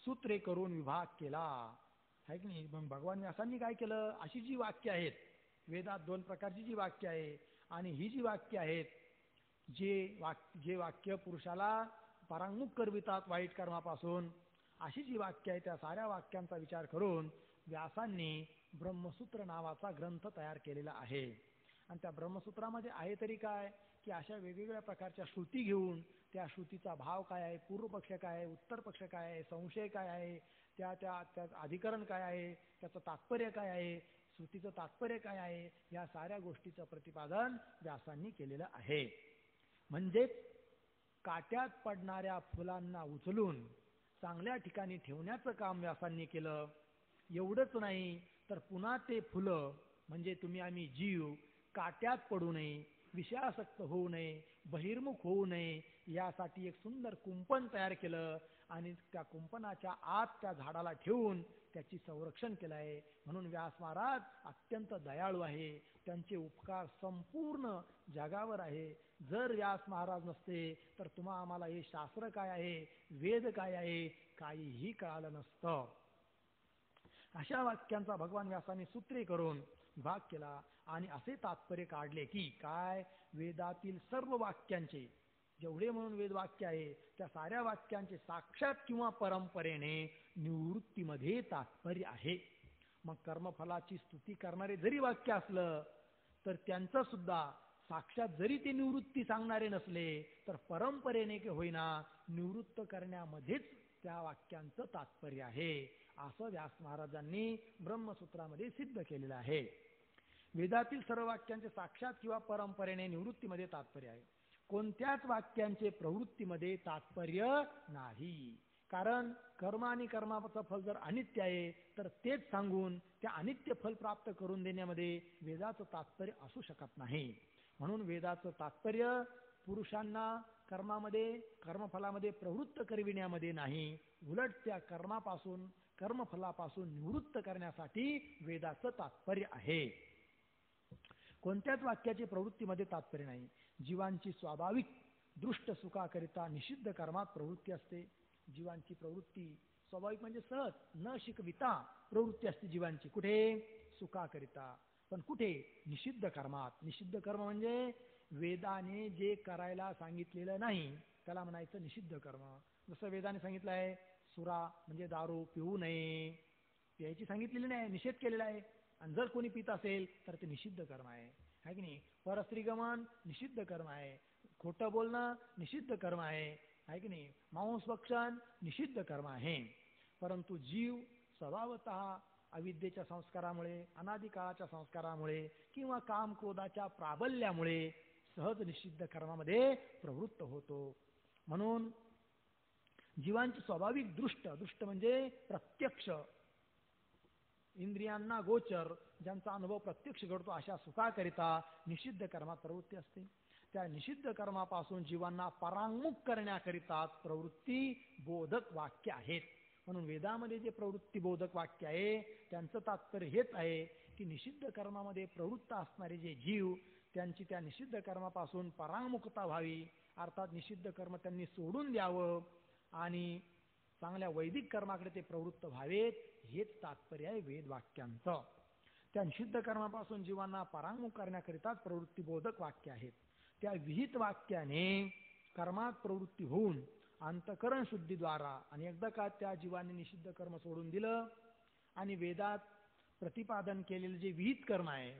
सूत्रे करून विभाग केला, आहे की नाही. मग भगवान व्यासांनी काय केलं, अशी जी वाक्य आहेत वेदात दोन प्रकारची जी वाक्य आहे आणि ही जी वाक्य आहेत जे वाक्य पुरुषाला परांगमुख करवितात वाईट कर्मापासून, अशी जी वाक्य आहे त्या साऱ्या वाक्यांचा विचार करून व्यासांनी ब्रह्मसूत्र नावाचा ग्रंथ तयार केलेला आहे. आणि त्या ब्रह्मसूत्रामध्ये आहे तरी काय की अशा वेगवेगळ्या प्रकारच्या श्रुती घेऊन त्या श्रुतीचा भाव काय आहे, पूर्वपक्ष काय आहे, उत्तर पक्ष काय आहे, संशय काय आहे, त्या अधिकरण काय आहे, त्याचं तात्पर्य काय आहे, श्रुतीचं तात्पर्य काय आहे, या साऱ्या गोष्टीचं प्रतिपादन व्यासांनी केलेलं आहे. म्हणजेच काट्यात पडणाऱ्या फुलांना उचलून चांगल्या ठिकाणी ठेवण्याचं काम व्यासांनी केलं. एवढंच नाही तर पुन्हा ते फुलं म्हणजे आम्ही जीव काट्यात पडू नये, विषयासक्त होऊ नये, बहिर्मुख होऊ नये, यासाठी एक सुंदर कुंपण तयार केलं आणि त्या कुंपणाच्या आत त्या झाडाला ठेवून त्याची संरक्षण केलं आहे. म्हणून व्यास महाराज अत्यंत दयाळू आहे. त्यांचे उपकार संपूर्ण जगावर आहे. जर व्यास महाराज नसते तर तुम्हा आम्हाला हे शास्त्र काय आहे, वेद काय आहे, काहीही कळालं नसतं. अशा वाक्यांचा भगवान व्यासाने सूत्रे करून विभाग केला आणि असे तात्पर्य काढले की काय, वेदातील सर्व वाक्यांचे जेवढे म्हणून वेदवाक्य आहे त्या साऱ्या वाक्यांचे साक्षात किंवा परंपरेने निवृत्तीमध्ये तात्पर्य आहे. मग कर्मफलाची स्तुती करणारे जरी वाक्य असलं तर त्यांचं सुद्धा साक्षात जरी ते निवृत्ती सांगणारे नसले तर परंपरेने के होईना निवृत्त करण्यामध्येच त्या वाक्यांचं तात्पर्य आहे, असं व्यास महाराजांनी ब्रह्मसूत्रामध्ये सिद्ध केलेलं आहे. वेदातील सर्व वाक्यांचे साक्षात किंवा परंपरेने निवृत्तीमध्ये तात्पर्य आहे. कोणत्याच वाक्यांचे प्रवृत्तीमध्ये तात्पर्य नाही. कारण कर्म आणि कर्माचं फल जर अनित्य आहे तर तेच सांगून त्या अनित्य फल प्राप्त करून देण्यामध्ये वेदाचं तात्पर्य असू शकत नाही. म्हणून वेदाचं तात्पर्य पुरुषांना कर्मामध्ये कर्मफलामध्ये प्रवृत्त करविण्यामध्ये नाही, उलट त्या कर्मापासून कर्मफलापासून निवृत्त करण्यासाठी वेदाचं तात्पर्य आहे. कोणत्याच वाक्याची प्रवृत्तीमध्ये तात्पर्य नाही. जीवांची स्वाभाविक दृष्ट सुखाकरिता निषिद्ध कर्मात प्रवृत्ती असते. जीवांची प्रवृत्ती स्वाभाविक म्हणजे सहज न शिकविता प्रवृत्ती असते जीवांची. कुठे? सुखाकरिता. पण कुठे? निषिद्ध कर्मात. निषिद्ध कर्म म्हणजे वेदाने जे करायला सांगितलेलं नाही त्याला म्हणायचं निषिद्ध कर्म. जसं वेदाने सांगितलं आहे सुरा म्हणजे दारू पिऊ नये, प्यायची सांगितलेली नाही, निषेध केलेला आहे. आणि जर कोणी पित असेल तर ते निषिद्ध कर्म आहे की नाही. परस्त्रीगमन निषिद्ध कर्म आहे. खोटं बोलणं निषिद्ध कर्म आहे की नाही. मांसभक्षण निषिद्ध कर्म आहे. परंतु जीव स्वभावतः अविद्येच्या संस्कारामुळे, अनादिकाळाच्या संस्कारामुळे किंवा काम क्रोधाच्या प्राबल्यामुळे सहज निषिद्ध कर्मामध्ये प्रवृत्त होतो. म्हणून जीवांची स्वाभाविक दृष्ट म्हणजे प्रत्यक्ष इंद्रियांना गोचर ज्यांचा अनुभव प्रत्यक्ष घडतो अशा सुखाकरिता निषिद्ध कर्मात प्रवृत्ती असते. त्या निषिद्ध कर्मापासून जीवांना परांगमुख करण्याकरिता प्रवृत्ती बोधक वाक्य आहेत. म्हणून वेदामध्ये जे प्रवृत्ती बोधक वाक्य आहे त्यांचं तात्पर्य हेच आहे की निषिद्ध कर्मामध्ये प्रवृत्त असणारे जे जीव त्यांची त्या निषिद्ध कर्मापासून परांगमुखता व्हावी, अर्थात निषिद्ध कर्म त्यांनी सोडून द्यावं आणि चांगल्या वैदिक कर्माकडे ते प्रवृत्त व्हावेत, हेच तात्पर्य आहे वेदवाक्यांचं. त्या निषिद्ध कर्मापासून जीवांना परांगमुख करण्याकरिताच प्रवृत्तीबोधक वाक्य आहेत. त्या विहित वाक्याने कर्मात प्रवृत्ती होऊन अंतकरण शुद्धीद्वारा आणि एकदा का त्या जीवाने निषिद्ध कर्म सोडून दिलं आणि वेदात प्रतिपादन केलेले जे विहित कर्म आहे,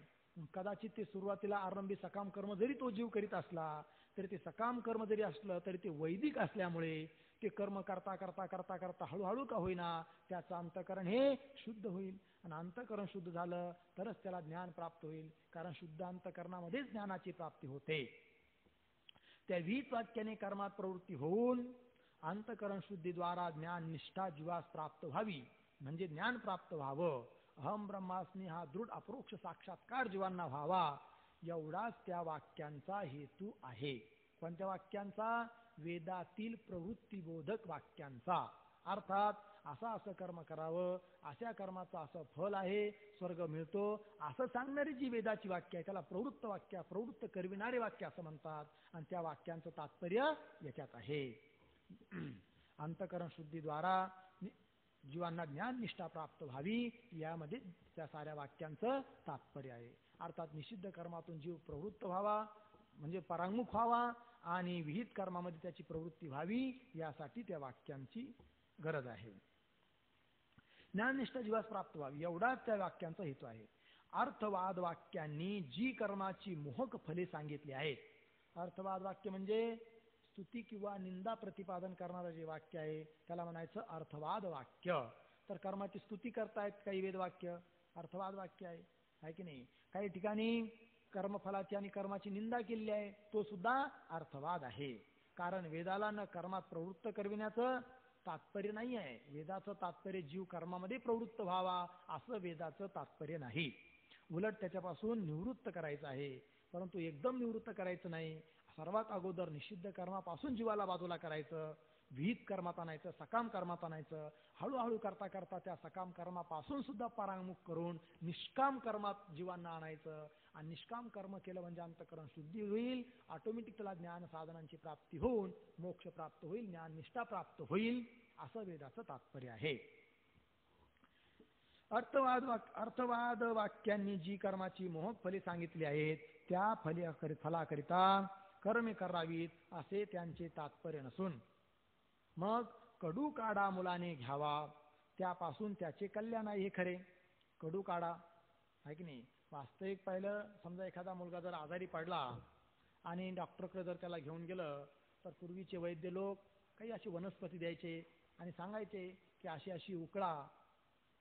कदाचित ते सुरुवातीला आरंभी सकाम कर्म जरी तो जीव करीत असला तरी ते सकाम कर्म जरी असलं तरी ते वैदिक असल्यामुळे ते कर्म करता करता करता करता हळूहळू का होईना त्याचं अंतकरण हे शुद्ध होईल. आणि अंतकरण शुद्ध झालं तरच त्याला ज्ञान प्राप्त होईल, कारण शुद्ध अंतकरणामध्येच ज्ञानाची प्राप्ती होते. त्या विहित वाक्याने कर्मात प्रवृत्ती होऊन अंतकरण शुद्धीद्वारा ज्ञान निष्ठा जीवास प्राप्त व्हावी, म्हणजे ज्ञान प्राप्त व्हावं. अहम ब्रह्मास्मी हा दृढ अपरोक्ष साक्षात्कार जीवांना व्हावा, एवढाच त्या वाक्यांचा हेतू आहे. पण त्या वाक्यांचा वेदातील प्रवृत्तीबोधक वाक्यांचा, अर्थात असं कर्म करावं, अशा कर्माचं असं फल आहे, स्वर्ग मिळतो, असं सांगणारी जी वेदाची वाक्य आहे त्याला प्रवृत्त वाक्य, प्रवृत्त करविणारे वाक्य असं म्हणतात. आणि त्या वाक्यांचं तात्पर्य याच्यात आहे. अंतकरण शुद्धीद्वारा जीवांना ज्ञान निष्ठा प्राप्त व्हावी, यामध्ये त्या साऱ्या वाक्यांचं तात्पर्य आहे. अर्थात निषिद्ध कर्मातून जीव प्रवृत्त व्हावा म्हणजे परांगमुख व्हावा आणि विहित कर्मामध्ये त्याची प्रवृत्ती व्हावी, यासाठी त्या वाक्यांची गरज आहे. ज्ञाननिष्ठा जीवास प्राप्त व्हावी एवढाच त्या वाक्यांचा हेतू आहे. अर्थवाद वाक्यांनी जी कर्माची मोहक फले सांगितली आहेत, अर्थवाद वाक्य म्हणजे स्तुती किंवा निंदा प्रतिपादन करणारं जे वाक्य आहे त्याला म्हणायचं अर्थवाद वाक्य. तर कर्माची स्तुती करतायत काही वेदवाक्य, अर्थवाद वाक्य आहे की नाही. काही ठिकाणी कर्मफलाची आणि कर्माची निंदा केलेली आहे, तो सुद्धा अर्थवाद आहे. कारण वेदाला न कर्मात प्रवृत्त करविण्याचं तात्पर्य नाही आहे. वेदाचं तात्पर्य जीव कर्मामध्ये प्रवृत्त व्हावा असं वेदाचं तात्पर्य नाही, उलट त्याच्यापासून निवृत्त करायचं आहे. परंतु एकदम निवृत्त करायचं नाही. सर्वात अगोदर निषिद्ध कर्मापासून जीवाला बाजूला करायचं, विहित कर्मात आणायचं, सकाम कर्मात आणायचं. हळूहळू करता करता त्या सकाम कर्मापासून सुद्धा परांगमुख करून निष्काम कर्मात जीवांना आणायचं. आणि निष्काम कर्म केलं म्हणजे अंतःकरण शुद्धी होईल, ऑटोमॅटिक त्याला ज्ञान साधनांची प्राप्ती होऊन मोक्ष प्राप्त होईल, ज्ञान निष्ठा प्राप्त होईल, असं वेदाचं तात्पर्य आहे. अर्थवाद वाक्यांनी जी कर्माची मोहक फले सांगितली आहेत त्या फलाकरिता कर्मे करावीत असे त्यांचे तात्पर्य नसून मग कडू काढा मुलाने घ्यावा त्यापासून त्याचे कल्याण आहे हे खरे. कडू काढा आहे की नाही. वास्तविक पाहिलं, समजा एखादा मुलगा जर आजारी पडला आणि डॉक्टरकडे जर त्याला घेऊन गेलं तर पूर्वीचे वैद्य लोक काही अशी वनस्पती द्यायचे आणि सांगायचे की अशी अशी उकळा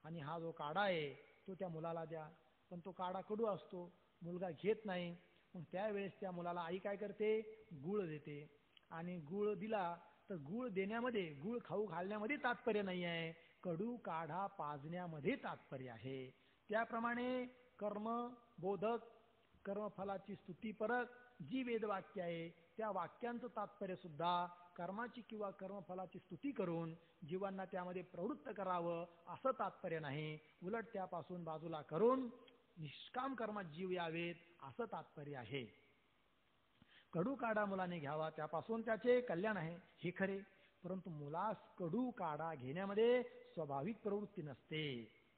आणि हा जो काढा आहे तो त्या मुलाला द्या. पण तो काढा कडू असतो, मुलगा घेत नाही. मग त्यावेळेस त्या मुलाला आई काय करते, गूळ देते. आणि गूळ दिला तर गूळ देण्यामध्ये, गूळ खाऊ घालण्यामध्ये तात्पर्य नाही आहे, कडू काढा पाजण्यामध्ये तात्पर्य आहे. त्याप्रमाणे कर्मबोधक, कर्मफलाची स्तुतीपरक जी वेदवाक्य आहे त्या वाक्यांचं तात्पर्य सुद्धा कर्माची किंवा कर्मफलाची स्तुती करून जीवांना त्यामध्ये प्रवृत्त करावं असं तात्पर्य नाही, उलट त्यापासून बाजूला करून निष्काम कर्मात जीव यावेत असं तात्पर्य आहे. कडू काढा मुलाने घ्यावा त्यापासून त्याचे कल्याण आहे हे खरे, परंतु मुलास कडू काढा घेण्यामध्ये स्वाभाविक प्रवृत्ती नसते,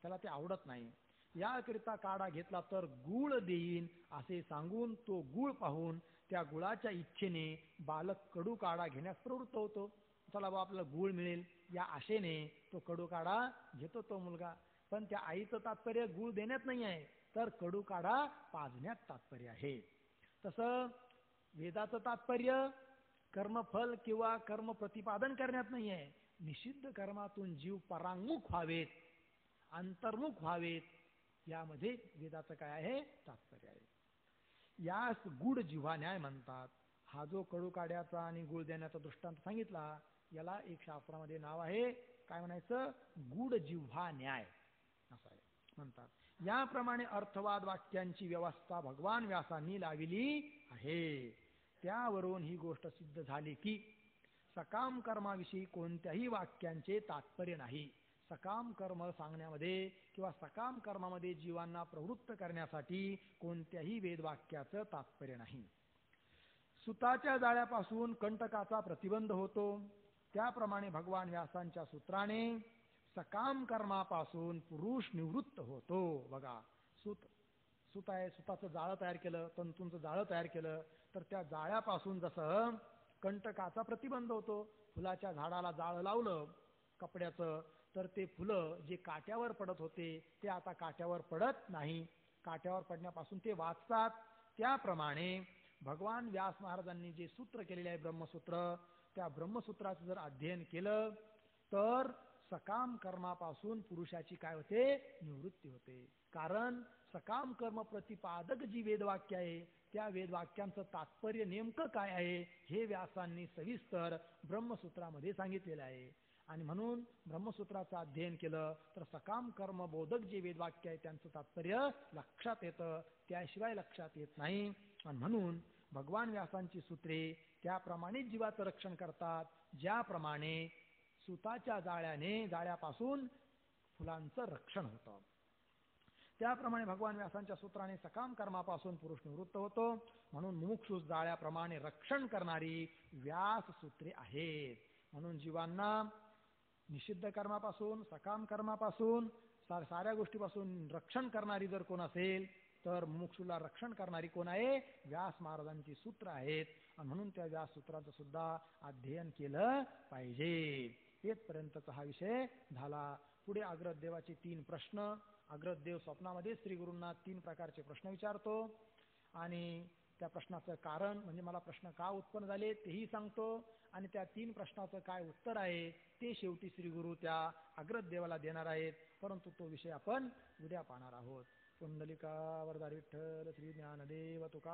त्याला ते आवडत नाही. याकरिता काढा घेतला तर गूळ देईन असे सांगून तो गूळ पाहून त्या गुळाच्या इच्छेने बालक कडू काढा घेण्यास प्रवृत्त होतो. चला बा आपल्याला गूळ मिळेल या आशेने तो कडू काढा घेतो तो मुलगा. पण त्या आईचं तात्पर्य गूळ देण्यात नाही आहे, तर कडू काढा पाजण्यात तात्पर्य आहे. तसं वेदाचं तात्पर्य कर्मफल किंवा कर्म प्रतिपादन करण्यात नाही आहे. निषिद्ध कर्मातून जीव परांगमुख व्हावेत, अंतर्मुख व्हावेत, यामध्ये वेदाचं काय आहे तात्पर्य आहे. यास गुढ जिव्हा न्याय म्हणतात. हा जो कडू काढ्याचा आणि गुळ देण्याचा दृष्टांत सांगितला याला एक शास्त्रामध्ये नाव आहे, काय म्हणायचं, गुढ जिव्हा न्याय असं आहे म्हणतात. याप्रमाणे अर्थवाद वाक्यांची व्यवस्था भगवान व्यासांनी लाविली आहे. त्यावरून ही गोष्ट सिद्ध झाली की सकाम कर्माविषयी कोणत्याही वाक्यांचे तात्पर्य नाही. सकाम कर्म सांगण्यामध्ये किंवा सकाम कर्मामध्ये जीवांना प्रवृत्त करण्यासाठी कोणत्याही वेदवाक्याचं तात्पर्य नाही. सुताच्या जाळ्यापासून कंटकाचा प्रतिबंध होतो त्याप्रमाणे भगवान व्यासांच्या सूत्राने सकाम कर्मापासून पुरुष निवृत्त होतो. बघा, सूत आहे, सुताचं जाळं तयार केलं, तंतूंचं जाळं तयार केलं तर त्या जाळ्यापासून जसं कंटकाचा प्रतिबंध होतो, फुलाच्या झाडाला जाळं लावलं कपड्याचं तर ते फुलं जे काट्यावर पडत होते ते आता काट्यावर पडत नाही, काट्यावर पडण्यापासून ते वाचतात. त्याप्रमाणे भगवान व्यास महाराजांनी जे सूत्र केलेले आहे ब्रह्मसूत्र, त्या ब्रह्मसूत्राचं जर अध्ययन केलं तर सकाम कर्मापासून पुरुषाची काय होते, निवृत्ती होते. कारण सकाम कर्म प्रतिपादक जी वेदवाक्य आहे त्या वेदवाक्यांचं तात्पर्य नेमकं काय आहे हे व्यासांनी सविस्तर ब्रह्मसूत्रामध्ये सांगितलेलं आहे. आणि म्हणून ब्रह्मसूत्राचं अध्ययन केलं तर सकाम कर्म बोधक जे वेदवाक्य आहे त्यांचं तात्पर्य लक्षात येतं, त्याशिवाय लक्षात येत नाही. आणि म्हणून भगवान व्यासांची सूत्रे त्याप्रमाणे जीवाचं रक्षण करतात, ज्याप्रमाणे सुताच्या जाळ्यापासून फुलांचं रक्षण होतं. त्याप्रमाणे भगवान व्यासांच्या सूत्राने सकाम कर्मापासून पुरुष निवृत्त होतो. म्हणून मुमुक्षुस जाळ्याप्रमाणे रक्षण करणारी व्यास सूत्रे आहेत. म्हणून जीवांना निषिद्ध कर्मापासून, सकाम कर्मापासून, साऱ्या गोष्टीपासून रक्षण करणारी जर कोण असेल तर मुमुक्षूला रक्षण करणारी कोण आहे, व्यास महाराजांची सूत्र आहेत. आणि म्हणून त्या व्यास सूत्राचं सुद्धा अध्ययन केलं पाहिजे. येथपर्यंतचा हा विषय झाला. पुढे अग्रद देवाचे 3 प्रश्न. अग्रद देव स्वप्नामध्ये श्री गुरूंना 3 प्रकारचे प्रश्न विचारतो आणि त्या प्रश्नाचं कारण म्हणजे मला प्रश्न का उत्पन्न झाले तेही सांगतो आणि त्या 3 प्रश्नाचं काय उत्तर आहे ते शेवटी श्री गुरु त्या अग्रद देवाला देणार आहेत. परंतु तो विषय आपण उद्या पाहणार आहोत. पुंडलिका वरदारी विठ्ठल श्री ज्ञानदेव तुका